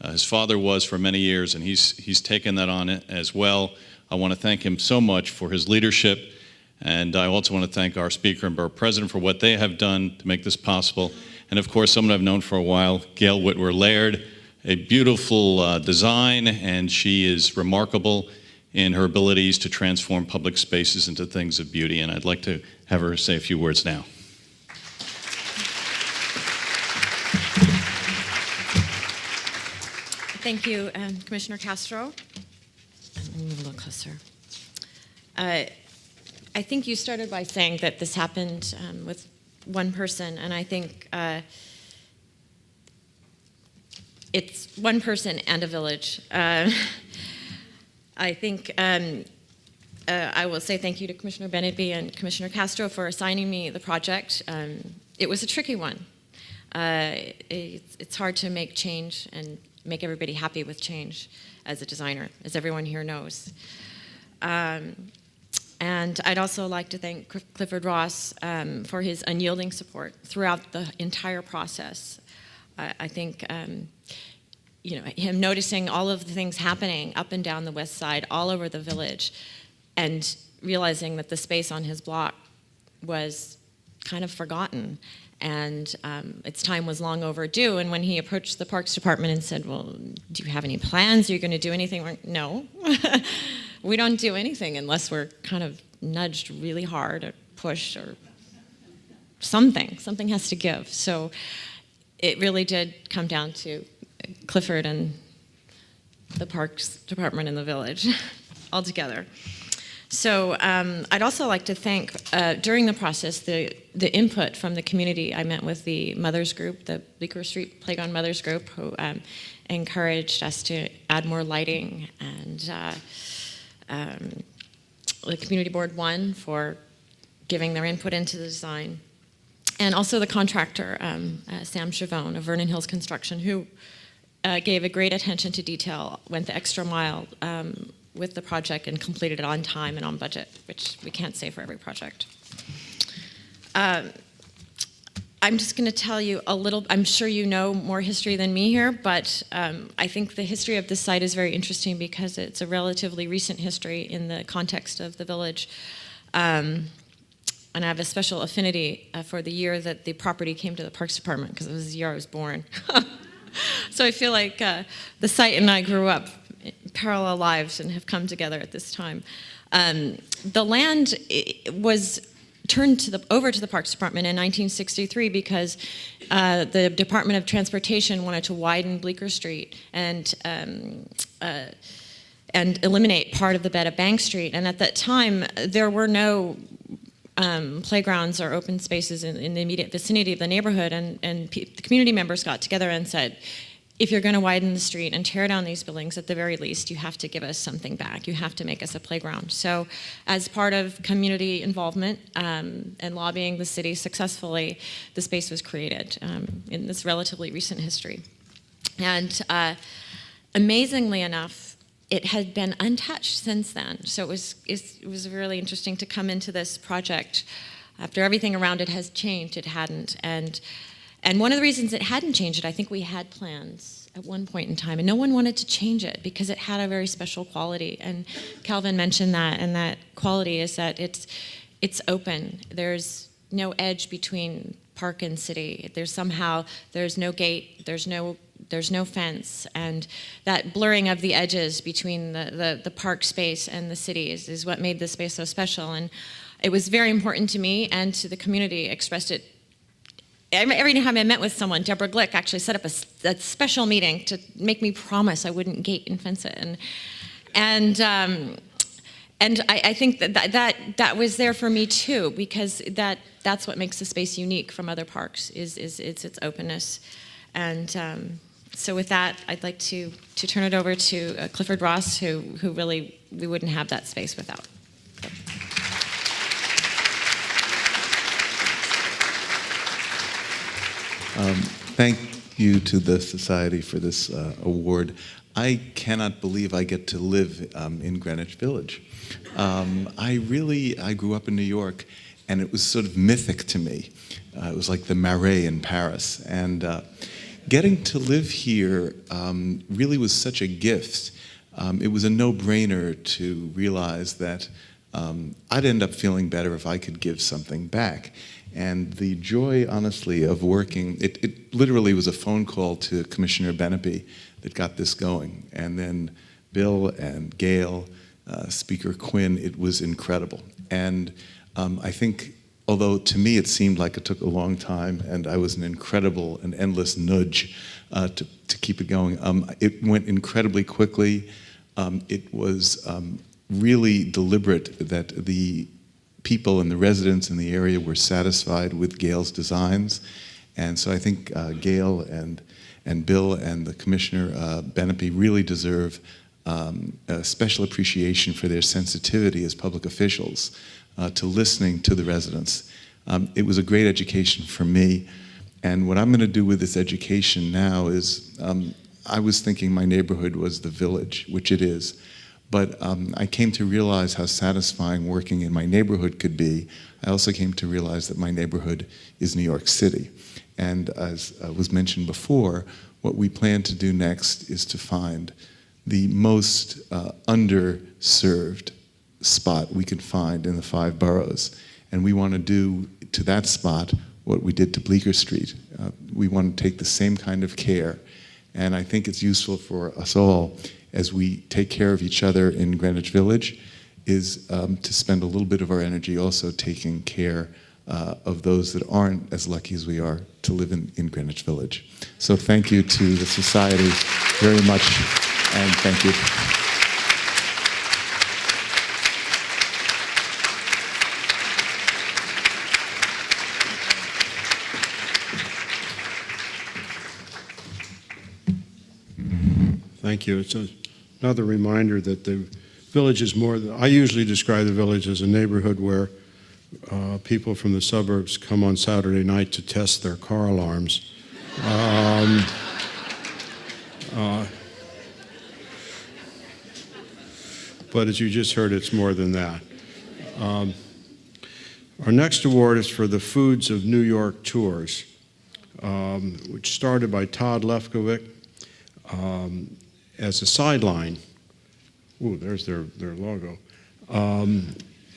His father was for many years, and he's taken that on as well. I want to thank him so much for his leadership, and I also want to thank our Speaker and Borough President for what they have done to make this possible. And of course, someone I've known for a while, Gail Witter-Laird, a beautiful design, and she is remarkable in her abilities to transform public spaces into things of beauty. And I'd like to have her say a few words now. Thank you, Commissioner Castro. Let me move a little closer. I think you started by saying that this happened with one person, and I think it's one person and a village. I think I will say thank you to Commissioner Benepe and Commissioner Castro for assigning me the project. It was a tricky one. It's hard to make change and make everybody happy with change as a designer, as everyone here knows. And I'd also like to thank Clifford Ross for his unyielding support throughout the entire process. I think him noticing all of the things happening up and down the west side, all over the village, and realizing that the space on his block was kind of forgotten, and its time was long overdue. And when he approached the Parks Department and said, well, do you have any plans? Are you going to do anything? We're, no. We don't do anything unless we're kind of nudged really hard or pushed or something. Something has to give. So it really did come down to Clifford and the Parks Department and the village all together. So I'd also like to thank, during the process, the input from the community. I met with the Mothers Group, the Bleecker Street Playground Mothers Group, who encouraged us to add more lighting, and the Community Board 1 for giving their input into the design, and also the contractor, Sam Chavone of Vernon Hills Construction, who gave a great attention to detail, went the extra mile with the project, and completed it on time and on budget, which we can't say for every project. I'm just going to tell you a little, I'm sure you know more history than me here, but I think the history of this site is very interesting because it's a relatively recent history in the context of the village. And I have a special affinity for the year that the property came to the Parks Department, because it was the year I was born. So I feel like the site and I grew up parallel lives and have come together at this time. The land was turned over to the Parks Department in 1963 because the Department of Transportation wanted to widen Bleecker Street and eliminate part of the bed of Bank Street. And at that time, there were no playgrounds or open spaces in the immediate vicinity of the neighborhood, and the community members got together and said, if you're going to widen the street and tear down these buildings, at the very least, you have to give us something back. You have to make us a playground. So as part of community involvement and lobbying the city successfully, the space was created in this relatively recent history. And amazingly enough, it had been untouched since then. So it was really interesting to come into this project after everything around it has changed. It hadn't. And one of the reasons it hadn't changed it, I think we had plans at one point in time, and no one wanted to change it because it had a very special quality. And Calvin mentioned that, and that quality is that it's open. There's no edge between park and city. There's no gate, there's no fence, and that blurring of the edges between the park space and the city is what made this space so special. And it was very important to me and to the community. Expressed it every time I met with someone. Deborah Glick actually set up a special meeting to make me promise I wouldn't gate and fence it. And I think that was there for me too, because that's what makes the space unique from other parks is its openness. And so with that, I'd like to turn it over to Clifford Ross, who really we wouldn't have that space without. Thank you to the Society for this award. I cannot believe I get to live in Greenwich Village. I grew up in New York, and it was sort of mythic to me. It was like the Marais in Paris. And getting to live here really was such a gift. It was a no-brainer to realize that I'd end up feeling better if I could give something back. And the joy, honestly, of working, it literally was a phone call to Commissioner Benepi that got this going. And then Bill and Gail, Speaker Quinn, it was incredible. And I think, although to me it seemed like it took a long time and I was an incredible and endless nudge to keep it going, it went incredibly quickly. It was really deliberate that the people and the residents in the area were satisfied with Gail's designs. And so I think Gail and Bill and the Commissioner Benepi really deserve a special appreciation for their sensitivity as public officials to listening to the residents. It was a great education for me. And what I'm going to do with this education now is, I was thinking my neighborhood was the village, which it is. But I came to realize how satisfying working in my neighborhood could be. I also came to realize that my neighborhood is New York City. And as was mentioned before, what we plan to do next is to find the most underserved spot we can find in the 5 boroughs. And we want to do to that spot what we did to Bleecker Street. We want to take the same kind of care. And I think it's useful for us all, as we take care of each other in Greenwich Village, is to spend a little bit of our energy also taking care of those that aren't as lucky as we are to live in Greenwich Village. So thank you to the Society very much, and thank you. Thank you. It's another reminder that the village is more than, I usually describe the village as a neighborhood where people from the suburbs come on Saturday night to test their car alarms. But as you just heard, it's more than that. Our next award is for the Foods of New York Tours, which started by Todd Lefkovic as a sideline. Ooh, there's their logo.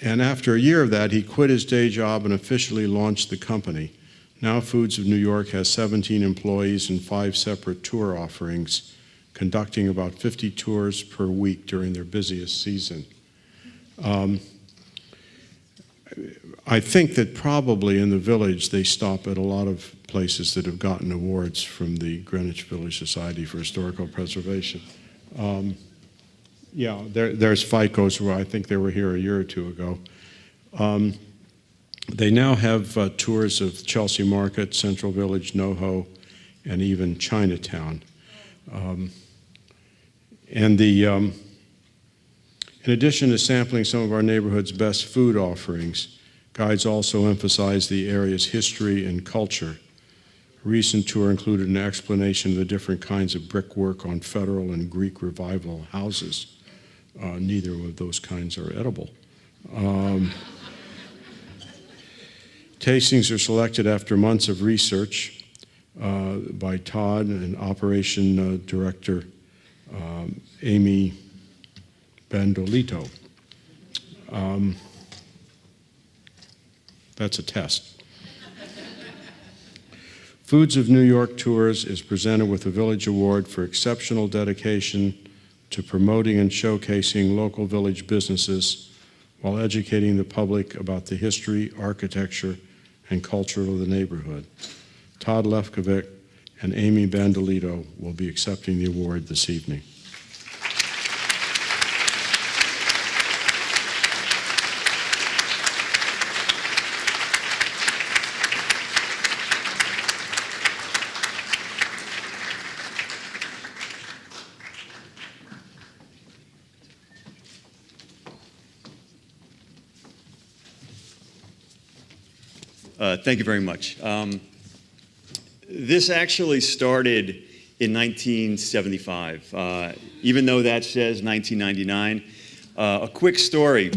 And after a year of that, he quit his day job and officially launched the company. Now Foods of New York has 17 employees and 5 separate tour offerings, conducting about 50 tours per week during their busiest season. I think that probably in the village they stop at a lot of places that have gotten awards from the Greenwich Village Society for Historical Preservation. Yeah, there's FICO's, where I think they were here a year or two ago. They now have tours of Chelsea Market, Central Village, NoHo, and even Chinatown. In addition to sampling some of our neighborhood's best food offerings, guides also emphasize the area's history and culture. A recent tour included an explanation of the different kinds of brickwork on Federal and Greek Revival houses. Neither of those kinds are edible. Tastings are selected after months of research by Todd and Operation Director Amy Bandolito. That's a test. Foods of New York Tours is presented with a Village Award for exceptional dedication to promoting and showcasing local village businesses while educating the public about the history, architecture, and culture of the neighborhood. Todd Lefkovic and Amy Bandolito will be accepting the award this evening. Thank you very much. This actually started in 1975, even though that says 1999. A quick story.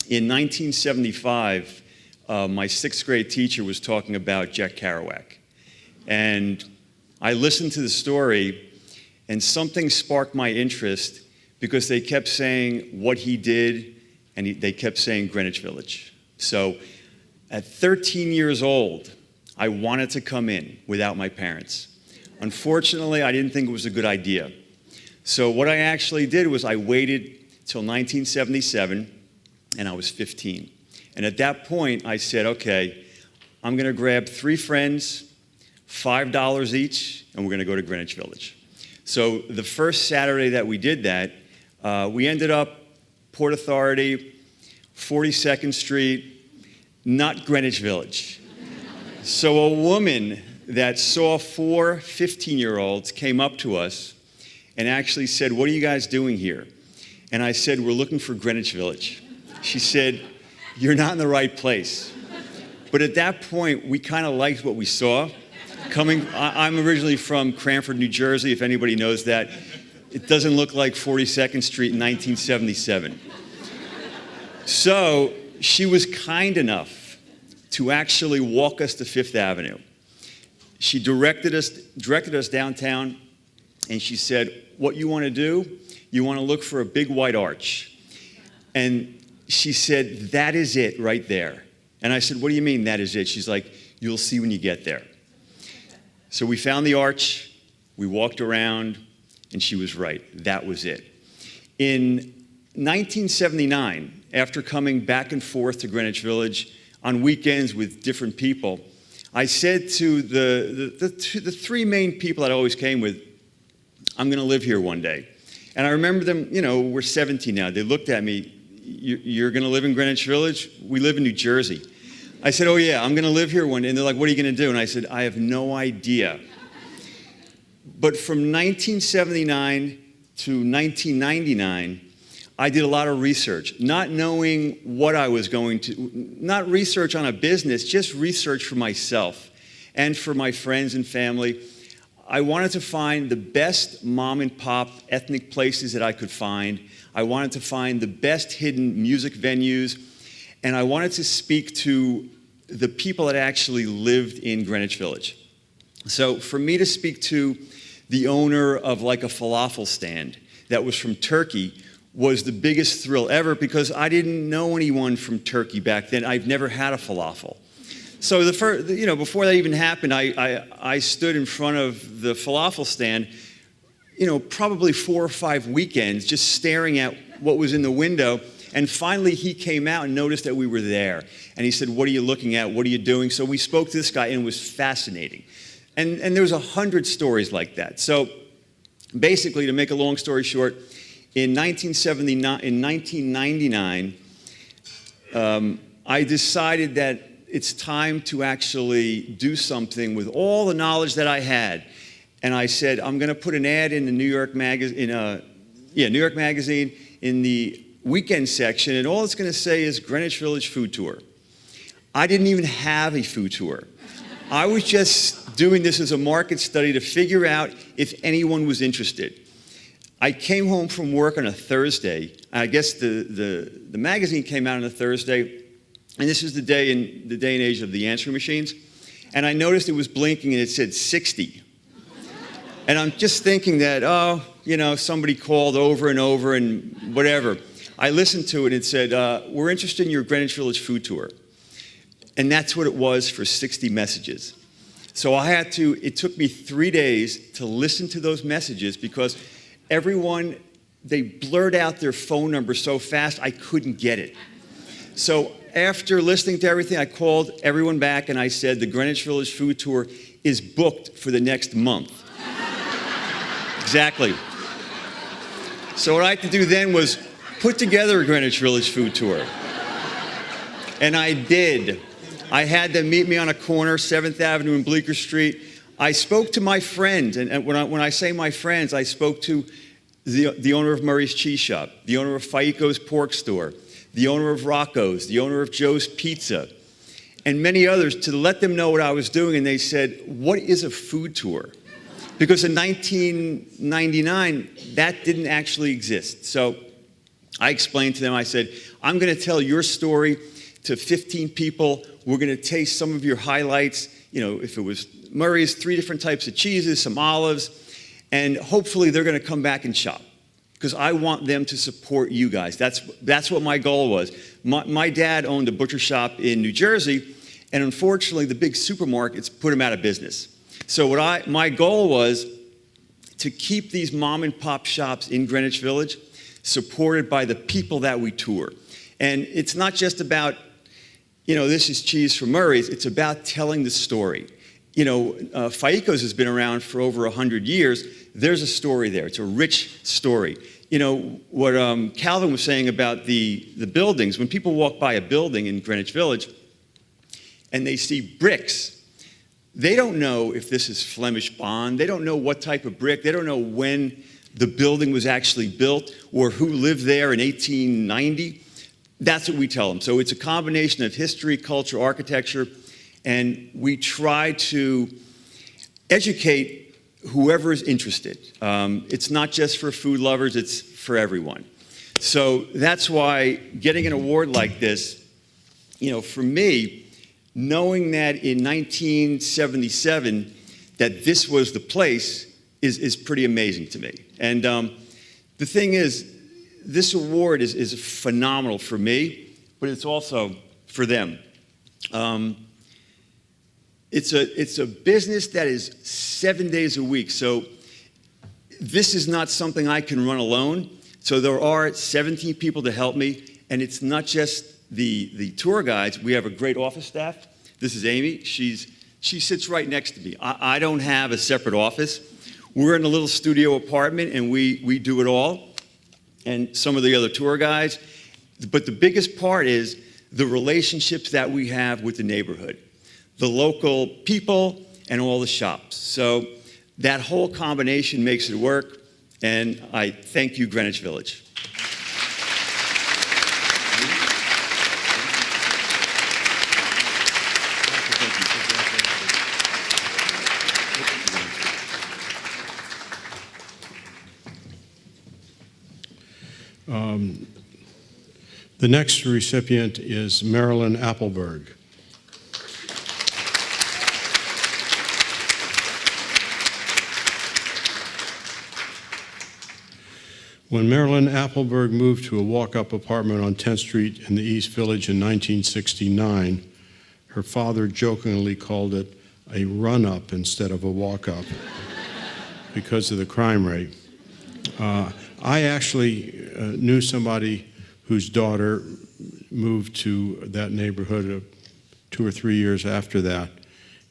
In 1975, my 6th grade teacher was talking about Jack Kerouac. And I listened to the story, and something sparked my interest because they kept saying what he did, and they kept saying Greenwich Village. So at 13 years old, I wanted to come in without my parents. Unfortunately, I didn't think it was a good idea. So what I actually did was I waited till 1977, and I was 15. And at that point, I said, okay, I'm going to grab 3 friends, $5 each, and we're going to go to Greenwich Village. So the first Saturday that we did that, we ended up Port Authority, 42nd Street, not Greenwich Village. So a woman that saw 4 15-year-olds came up to us and actually said, what are you guys doing here? And I said, we're looking for Greenwich Village. She said, you're not in the right place. But at that point, we kind of liked what we saw. I'm originally from Cranford, New Jersey, if anybody knows that. It doesn't look like 42nd Street in 1977. So she was kind enough to actually walk us to Fifth Avenue. She directed us downtown, and she said, what you want to do, you want to look for a big white arch. And she said, that is it right there. And I said, what do you mean that is it? She's like, you'll see when you get there. So we found the arch, we walked around, and she was right. That was it. In 1979, after coming back and forth to Greenwich Village on weekends with different people, I said to the 3 main people that I always came with, I'm going to live here one day. And I remember them, we're 17 now. They looked at me, you're going to live in Greenwich Village? We live in New Jersey. I said, oh yeah, I'm going to live here one day. And they're like, what are you going to do? And I said, I have no idea. But from 1979 to 1999, I did a lot of research, not knowing what I was going to, not research on a business, just research for myself and for my friends and family. I wanted to find the best mom and pop ethnic places that I could find. I wanted to find the best hidden music venues, and I wanted to speak to the people that actually lived in Greenwich Village. So for me to speak to the owner of like a falafel stand that was from Turkey was the biggest thrill ever because I didn't know anyone from Turkey back then. I've never had a falafel. So before that even happened, I stood in front of the falafel stand, probably 4 or 5 weekends, just staring at what was in the window. And finally, he came out and noticed that we were there. And he said, "What are you looking at? What are you doing?" So we spoke to this guy, and it was fascinating. And there was 100 stories like that. So basically, to make a long story short, in 1999, I decided that it's time to actually do something with all the knowledge that I had. And I said, I'm going to put an ad in the New York Magazine, in the weekend section, and all it's going to say is Greenwich Village food tour. I didn't even have a food tour. I was just doing this as a market study to figure out if anyone was interested. I came home from work on a Thursday. I guess the magazine came out on a Thursday, and this is the day and age of the answering machines. And I noticed it was blinking, and it said 60. And I'm just thinking that, somebody called over and over and whatever. I listened to it, and it said, we're interested in your Greenwich Village food tour. And that's what it was for 60 messages. So it took me 3 days to listen to those messages because everyone, they blurred out their phone number so fast I couldn't get it. So after listening to everything, I called everyone back and I said, the Greenwich Village food tour is booked for the next month. Exactly. So what I had to do then was put together a Greenwich Village food tour. And I did. I had them meet me on a corner, 7th Avenue and Bleecker Street. I spoke to my friends, and when I say my friends, I spoke to the owner of Murray's Cheese Shop, the owner of Faiko's Pork Store, the owner of Rocco's, the owner of Joe's Pizza, and many others to let them know what I was doing, and they said, what is a food tour? Because in 1999, that didn't actually exist. So I explained to them, I said, I'm going to tell your story to 15 people. We're going to taste some of your highlights. If it was Murray's, 3 different types of cheeses, some olives, and hopefully they're going to come back and shop because I want them to support you guys. That's what my goal was. My dad owned a butcher shop in New Jersey, and unfortunately the big supermarkets put him out of business. So my goal was to keep these mom and pop shops in Greenwich Village supported by the people that we tour. And it's not just about, this is cheese from Murray's. It's about telling the story. Faiko's has been around for over 100 years. There's a story there. It's a rich story. What Calvin was saying about the buildings, when people walk by a building in Greenwich Village and they see bricks, they don't know if this is Flemish bond. They don't know what type of brick. They don't know when the building was actually built or who lived there in 1890. That's what we tell them. So it's a combination of history, culture, architecture, and we try to educate whoever is interested. It's not just for food lovers, it's for everyone. So that's why getting an award like this, for me, knowing that in 1977 that this was the place is pretty amazing to me. And the thing is, this award is phenomenal for me, but it's also for them. It's a business that is 7 days a week, so this is not something I can run alone. So there are 17 people to help me, and it's not just the tour guides. We have a great office staff. This is Amy. She sits right next to me. I don't have a separate office. We're in a little studio apartment, and we do it all, and some of the other tour guides. But the biggest part is the relationships that we have with the neighborhood, the local people, and all the shops. So that whole combination makes it work, and I thank you, Greenwich Village. The next recipient is Marilyn Appleberg. When Marilyn Appleberg moved to a walk-up apartment on 10th Street in the East Village in 1969, her father jokingly called it a run-up instead of a walk-up because of the crime rate. I actually knew somebody whose daughter moved to that neighborhood 2 or 3 years after that,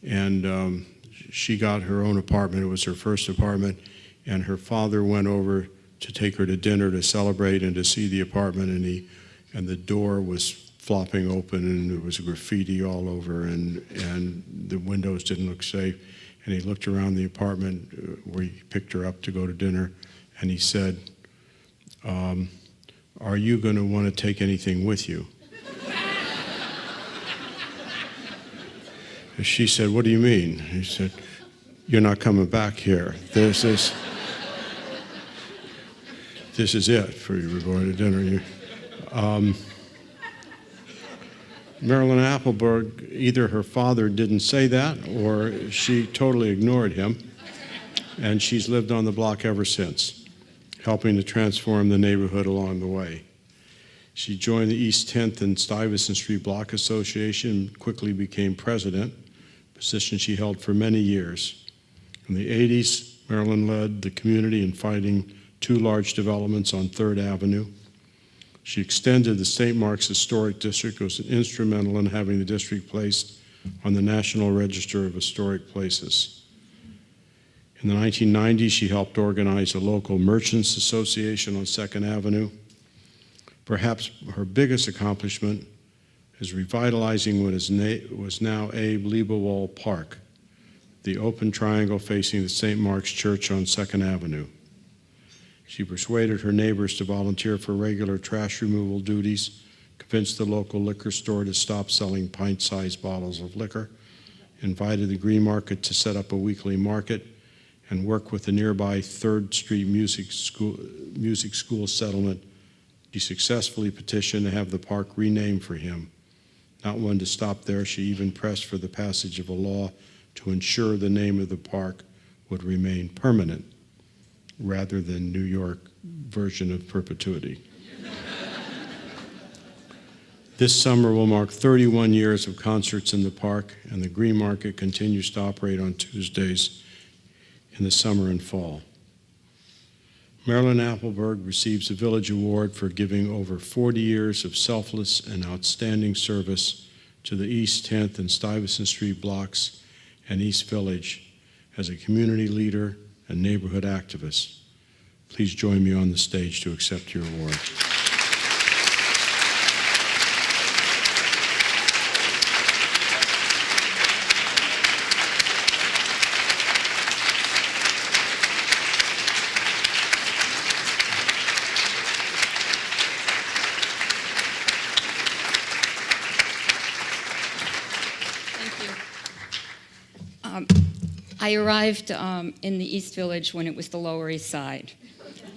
and she got her own apartment. It was her first apartment, and her father went over to take her to dinner to celebrate and to see the apartment, and the door was flopping open, and there was graffiti all over, and the windows didn't look safe. And he looked around the apartment where he picked her up to go to dinner, and he said, "Are you going to want to take anything with you?" And she said, "What do you mean?" He said, "You're not coming back here. This is it for you. We're going to dinner." Marilyn Appleberg, either her father didn't say that or she totally ignored him, and she's lived on the block ever since, helping to transform the neighborhood along the way. She joined the East 10th and Stuyvesant Street Block Association and quickly became president, a position she held for many years. In the 80s, Marilyn led the community in fighting 2 large developments on 3rd Avenue. She extended the St. Mark's Historic District, was instrumental in having the district placed on the National Register of Historic Places. In the 1990s, she helped organize a local merchants association on 2nd Avenue. Perhaps her biggest accomplishment is revitalizing what was now Abe Liebewald Park, the open triangle facing the St. Mark's Church on 2nd Avenue. She persuaded her neighbors to volunteer for regular trash removal duties, convinced the local liquor store to stop selling pint-sized bottles of liquor, invited the Green Market to set up a weekly market, and worked with the nearby 3rd Street Music School settlement. She successfully petitioned to have the park renamed for him. Not one to stop there, she even pressed for the passage of a law to ensure the name of the park would remain permanent, rather than New York version of perpetuity. This summer will mark 31 years of concerts in the park, and the Green Market continues to operate on Tuesdays in the summer and fall. Marilyn Appleberg receives a Village Award for giving over 40 years of selfless and outstanding service to the East 10th and Stuyvesant Street blocks and East Village as a community leader and neighborhood activist. Please join me on the stage to accept your award. I arrived in the East Village when it was the Lower East Side.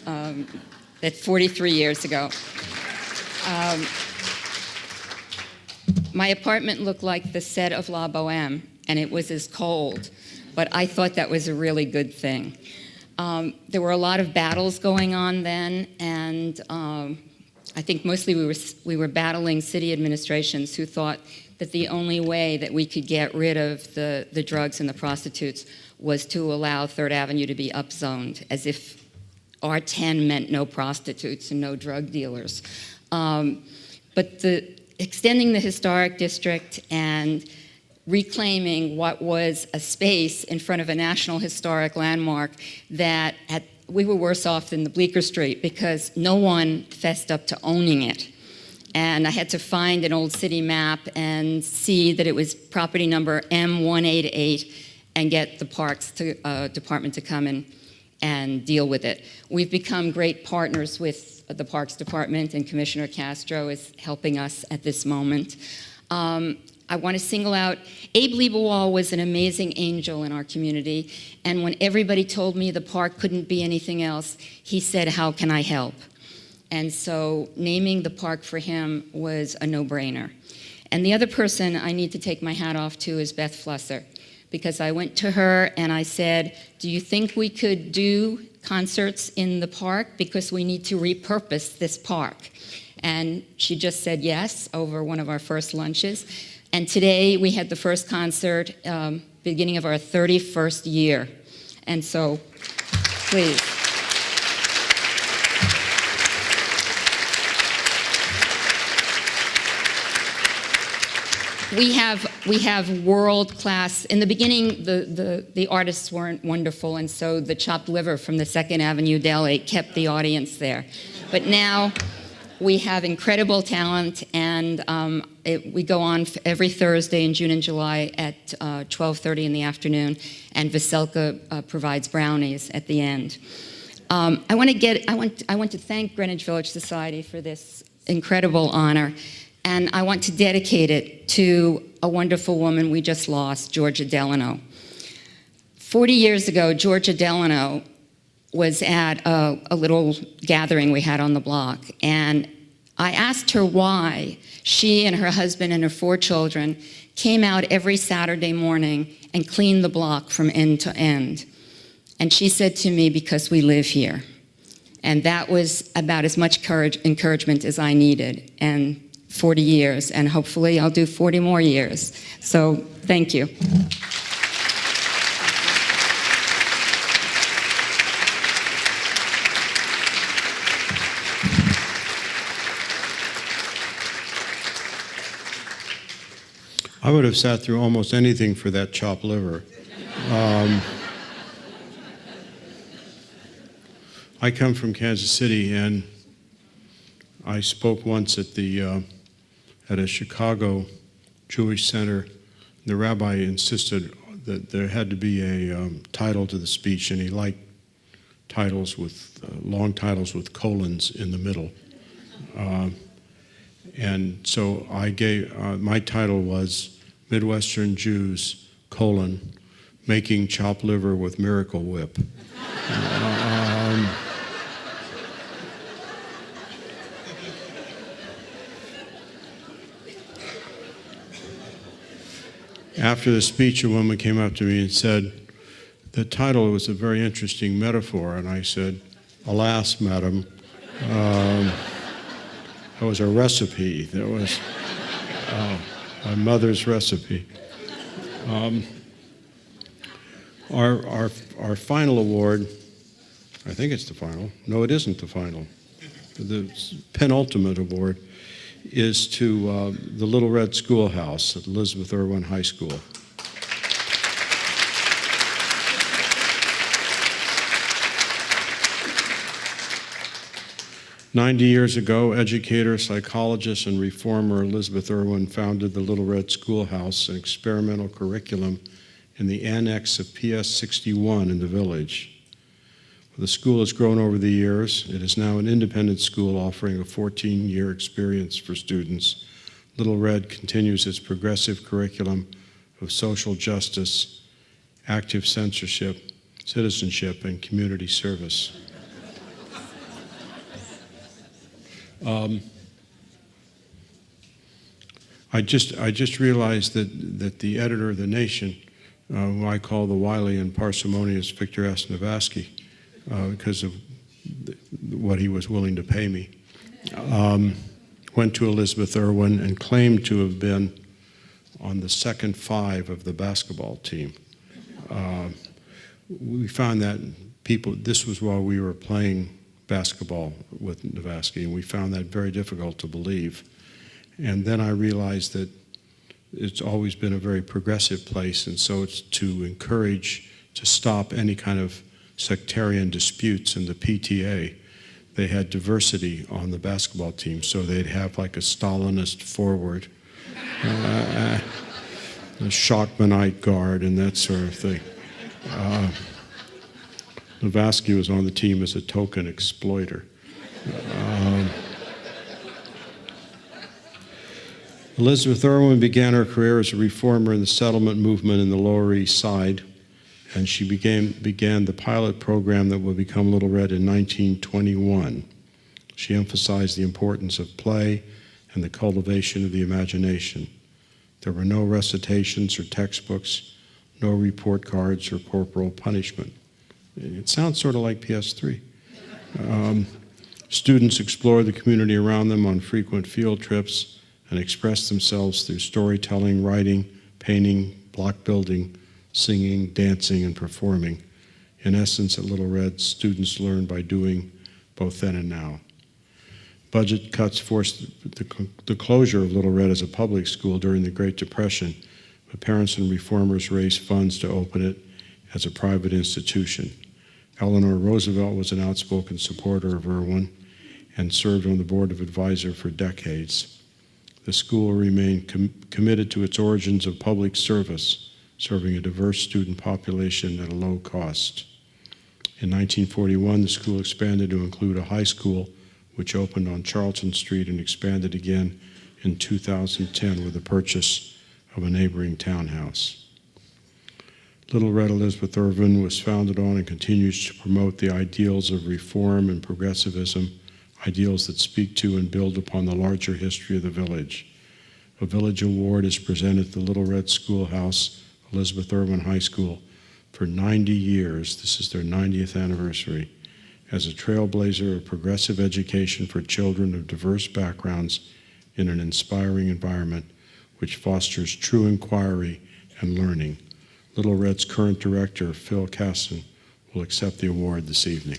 That's 43 years ago. My apartment looked like the set of La Boheme, and it was as cold, but I thought that was a really good thing. There were a lot of battles going on then, and I think mostly we were battling city administrations who thought that the only way that we could get rid of the drugs and the prostitutes was to allow 3rd Avenue to be upzoned, as if R10 meant no prostitutes and no drug dealers. But extending the historic district and reclaiming what was a space in front of a national historic landmark that we were worse off than the Bleecker Street because no one fessed up to owning it. And I had to find an old city map and see that it was property number M188 and get the Parks Department to come in and deal with it. We've become great partners with the Parks Department, and Commissioner Castro is helping us at this moment. I want to single out, Abe Liebewald was an amazing angel in our community, and when everybody told me the park couldn't be anything else, he said, "How can I help?" And so naming the park for him was a no-brainer. And the other person I need to take my hat off to is Beth Flusser, because I went to her and I said, "Do you think we could concerts in the park because we need to repurpose this park. And she just said yes over one of our first lunches. And today we had the first concert, beginning of our 31st year. And so, please. We have world-class. In the beginning, the artists weren't wonderful, and so the chopped liver from the 2nd Avenue Deli kept the audience there. But now we have incredible talent, and we go on every Thursday in June and July at 12:30 in the afternoon, and Veselka provides brownies at the end. I want to thank Greenwich Village Society for this incredible honor. And I want to dedicate it to a wonderful woman we just lost, Georgia Delano. 40 years ago, Georgia Delano was at a little gathering we had on the block, and I asked her why she and her husband and her 4 children came out every Saturday morning and cleaned the block from end to end. And she said to me, because we live here. And that was about as much encouragement as I needed. And 40 years, and hopefully I'll do 40 more years. So thank you. I would have sat through almost anything for that chopped liver. I come from Kansas City, and I spoke once at a Chicago Jewish center. The rabbi insisted that there had to be a title to the speech, and he liked titles with long titles with colons in the middle. And so I gave my title was Midwestern Jews, making chopped liver with Miracle Whip. After the speech, a woman came up to me and said, the title was a very interesting metaphor. And I said, alas, madam, that was a recipe. That was my mother's recipe. Our final award, I think it's the final. No, it isn't the final. The penultimate award is to the Little Red Schoolhouse at Elizabeth Irwin High School. "90 years ago, educator, psychologist, and reformer Elizabeth Irwin founded the Little Red Schoolhouse, an experimental curriculum in the annex of PS 61 in the village. The school has grown over the years. It is now an independent school offering a 14-year experience for students. Little Red continues its progressive curriculum of social justice, active censorship, citizenship, and community service." I just realized that the editor of The Nation, who I call the wily and parsimonious Victor S. Navasky, because of what he was willing to pay me, went to Elizabeth Irwin and claimed to have been on the second 5 of the basketball team. We found that this was while we were playing basketball with Navasky, and we found that very difficult to believe. And then I realized that it's always been a very progressive place, and so it's to encourage, to stop any kind of sectarian disputes in the PTA. They had diversity on the basketball team, so they'd have like a Stalinist forward, a Shockmanite guard, and that sort of thing. Navasky was on the team as a token exploiter. Elizabeth Irwin began her career as a reformer in the settlement movement in the Lower East Side, and she began the pilot program that would become Little Red in 1921. She emphasized the importance of play and the cultivation of the imagination. There were no recitations or textbooks, no report cards or corporal punishment. It sounds sort of like PS3. Students explore the community around them on frequent field trips and express themselves through storytelling, writing, painting, block building, singing, dancing, and performing. In essence, at Little Red, students learn by doing both then and now. Budget cuts forced the closure of Little Red as a public school during the Great Depression, but parents and reformers raised funds to open it as a private institution. Eleanor Roosevelt was an outspoken supporter of Irwin and served on the board of advisors for decades. The school remained committed to its origins of public service, serving a diverse student population at a low cost. In 1941, the school expanded to include a high school, which opened on Charlton Street and expanded again in 2010 with the purchase of a neighboring townhouse. Little Red Elizabeth Irvin was founded on and continues to promote the ideals of reform and progressivism, ideals that speak to and build upon the larger history of the village. A village award is presented at the Little Red Schoolhouse, Elizabeth Irvin High School, for 90 years. This is their 90th anniversary. As a trailblazer of progressive education for children of diverse backgrounds in an inspiring environment which fosters true inquiry and learning. Little Red's current director, Phil Casson, will accept the award this evening.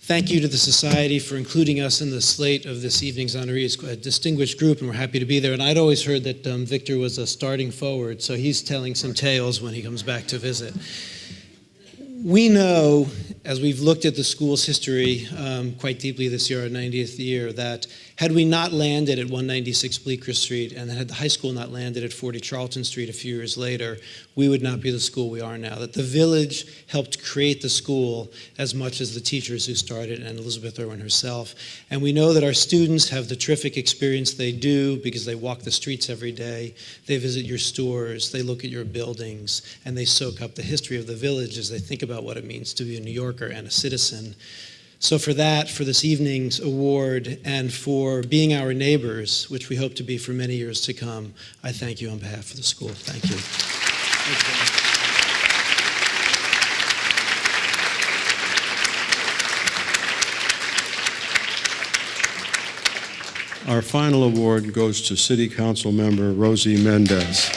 Thank you to the Society for including us in the slate of this evening's honorees. A distinguished group, and we're happy to be there. And I'd always heard that Victor was a starting forward, so he's telling some tales when he comes back to visit. We know, as we've looked at the school's history quite deeply this year, our 90th year, that had we not landed at 196 Bleecker Street and had the high school not landed at 40 Charlton Street a few years later, we would not be the school we are now. That the village helped create the school as much as the teachers who started and Elizabeth Irwin herself. And we know that our students have the terrific experience they do because they walk the streets every day, they visit your stores, they look at your buildings, and they soak up the history of the village as they think about what it means to be a New Yorker and a citizen. So for that, for this evening's award, and for being our neighbors, which we hope to be for many years to come, I thank you on behalf of the school. Thank you. Our final award goes to City Council member Rosie Mendez.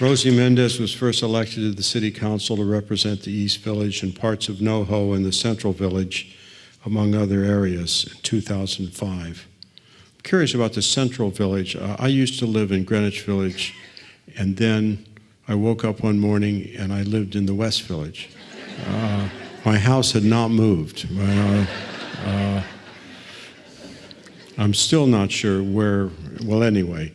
Rosie Mendez was first elected to the City Council to represent the East Village and parts of NoHo and the Central Village, among other areas, in 2005. I'm curious about the Central Village. I used to live in Greenwich Village, and then I woke up one morning and I lived in the West Village. My house had not moved. I'm still not sure where, well, anyway.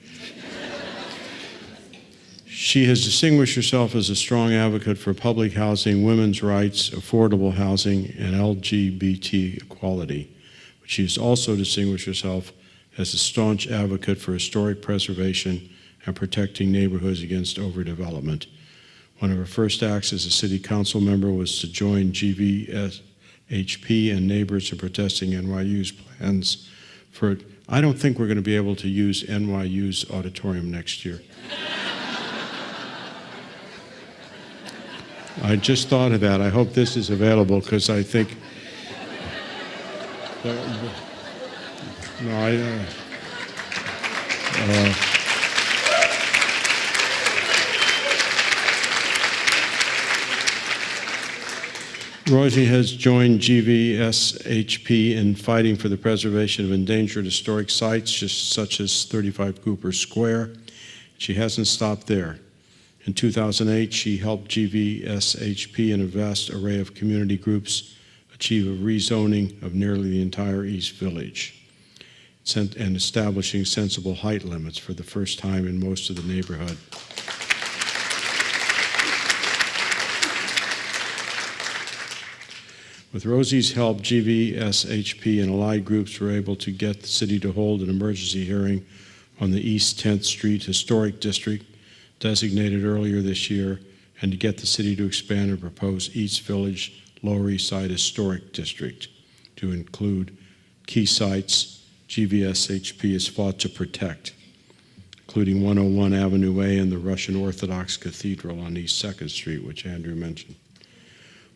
She has distinguished herself as a strong advocate for public housing, women's rights, affordable housing, and LGBT equality. But she has also distinguished herself as a staunch advocate for historic preservation and protecting neighborhoods against overdevelopment. One of her first acts as a city council member was to join GVSHP and neighbors in protesting NYU's plans for, I don't think we're going to be able to use NYU's auditorium next year. I just thought of that. I hope this is available because I think. Rosie has joined GVSHP in fighting for the preservation of endangered historic sites, just such as 35 Cooper Square. She hasn't stopped there. In 2008, she helped GVSHP and a vast array of community groups achieve a rezoning of nearly the entire East Village and establishing sensible height limits for the first time in most of the neighborhood. With Rosie's help, GVSHP and allied groups were able to get the city to hold an emergency hearing on the East 10th Street Historic District designated earlier this year, and to get the city to expand and propose East Village, Lower East Side Historic District to include key sites GVSHP has fought to protect, including 101 Avenue A and the Russian Orthodox Cathedral on East 2nd Street, which Andrew mentioned.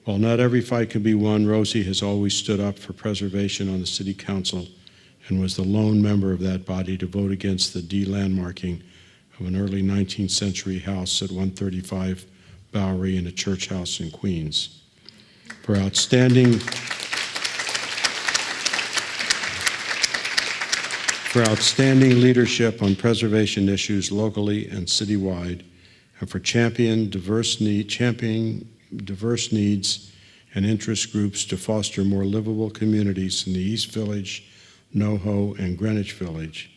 While not every fight can be won, Rosie has always stood up for preservation on the City Council and was the lone member of that body to vote against the de-landmarking of an early 19th century house at 135 Bowery and a church house in Queens. For outstanding leadership on preservation issues locally and citywide, and for championing diverse needs and interest groups to foster more livable communities in the East Village, NoHo, and Greenwich Village.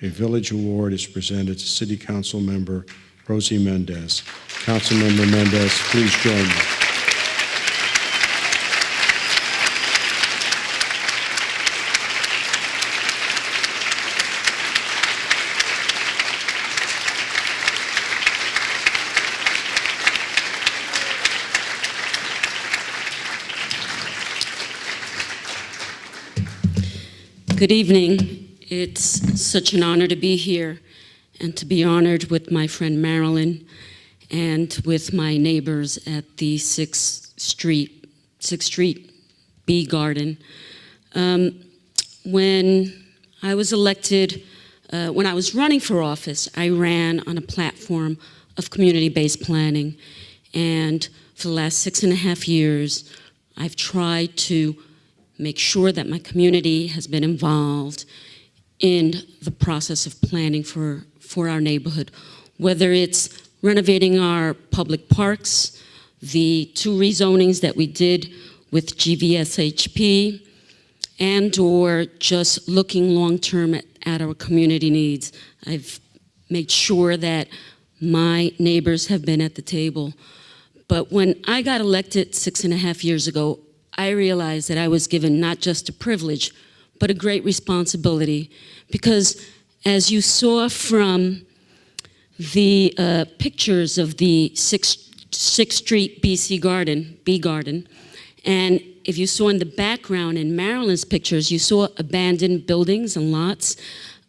A Village Award is presented to City Council member Rosie Mendez. Councilmember Mendez, please join me. Good evening. It's such an honor to be here and to be honored with my friend Marilyn and with my neighbors at the 6th Street Bee Garden. When I was elected, when I was running for office, I ran on a platform of community-based planning. And for the last 6.5 years, I've tried to make sure that my community has been involved in the process of planning for our neighborhood, whether it's renovating our public parks, the 2 rezonings that we did with GVSHP, and or just looking long-term at our community needs. I've made sure that my neighbors have been at the table. But when I got elected 6.5 years ago, I realized that I was given not just a privilege, but a great responsibility. Because as you saw from the pictures of the 6th Street Bee Garden, and if you saw in the background in Marilyn's pictures, you saw abandoned buildings and lots.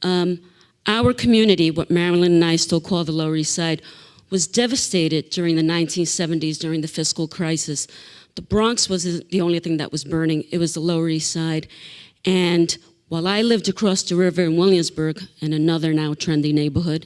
Our community, what Marilyn and I still call the Lower East Side, was devastated during the 1970s, during the fiscal crisis. The Bronx wasn't the only thing that was burning, it was the Lower East Side. And while I lived across the river in Williamsburg, in another now trendy neighborhood,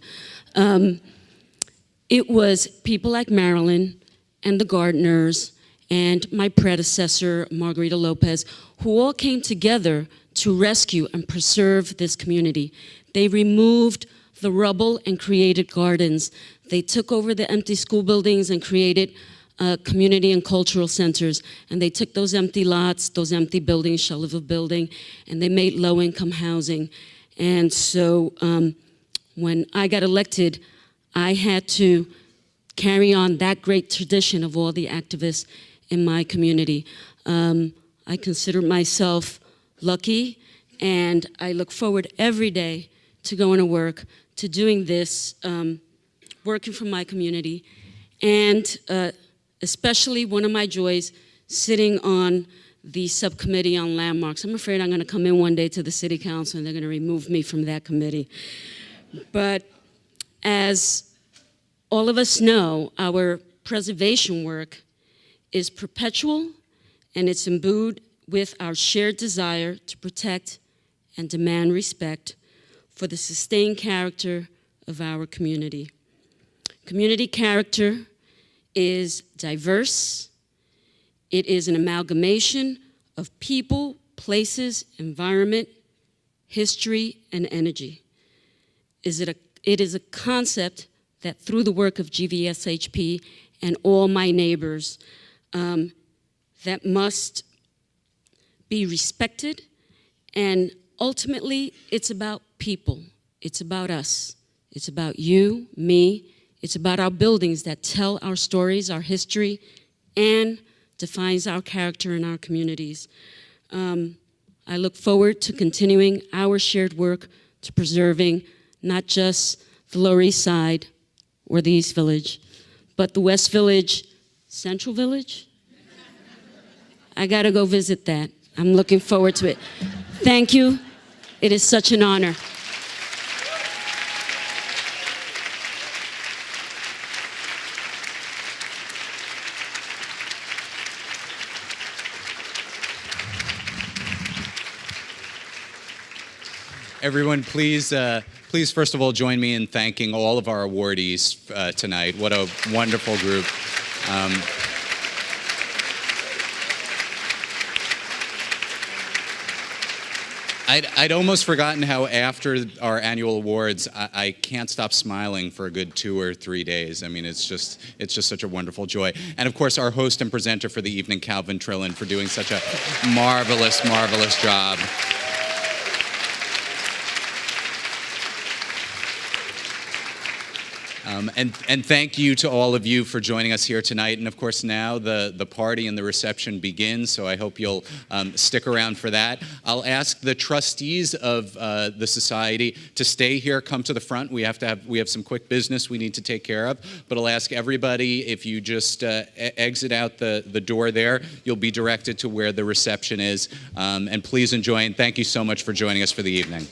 it was people like Marilyn and the Gardners and my predecessor, Margarita Lopez, who all came together to rescue and preserve this community. They removed the rubble and created gardens. They took over the empty school buildings and created community and cultural centers, and they took those empty lots, those empty buildings, Shellerville Building, and they made low-income housing. And so when I got elected, I had to carry on that great tradition of all the activists in my community. I consider myself lucky, and I look forward every day to going to work, to doing this, working for my community, and especially one of my joys, sitting on the subcommittee on landmarks. I'm afraid I'm going to come in one day to the city council and they're going to remove me from that committee. But as all of us know, our preservation work is perpetual, and it's imbued with our shared desire to protect and demand respect for the sustained character of our community. Community character is diverse. It is an amalgamation of people, places, environment, history, and energy. It is a concept that through the work of GVSHP and all my neighbors, that must be respected, and ultimately it's about people. It's about us. It's about you, me. It's about our buildings that tell our stories, our history, and defines our character in our communities. I look forward to continuing our shared work to preserving not just the Lower East Side or the East Village, but the West Village, Central Village? I gotta go visit that. I'm looking forward to it. Thank you. It is such an honor. Everyone, please first of all join me in thanking all of our awardees tonight. What a wonderful group. I'd almost forgotten how after our annual awards, I can't stop smiling for a good 2 or 3 days. I mean, it's just such a wonderful joy. And of course, our host and presenter for the evening, Calvin Trillin, for doing such a marvelous, marvelous job. And thank you to all of you for joining us here tonight. And of course, now the party and the reception begins, so I hope you'll stick around for that. I'll ask the trustees of the society to stay here, come to the front. We have some quick business we need to take care of, but I'll ask everybody, if you just exit out the door there, you'll be directed to where the reception is. And please enjoy, and thank you so much for joining us for the evening.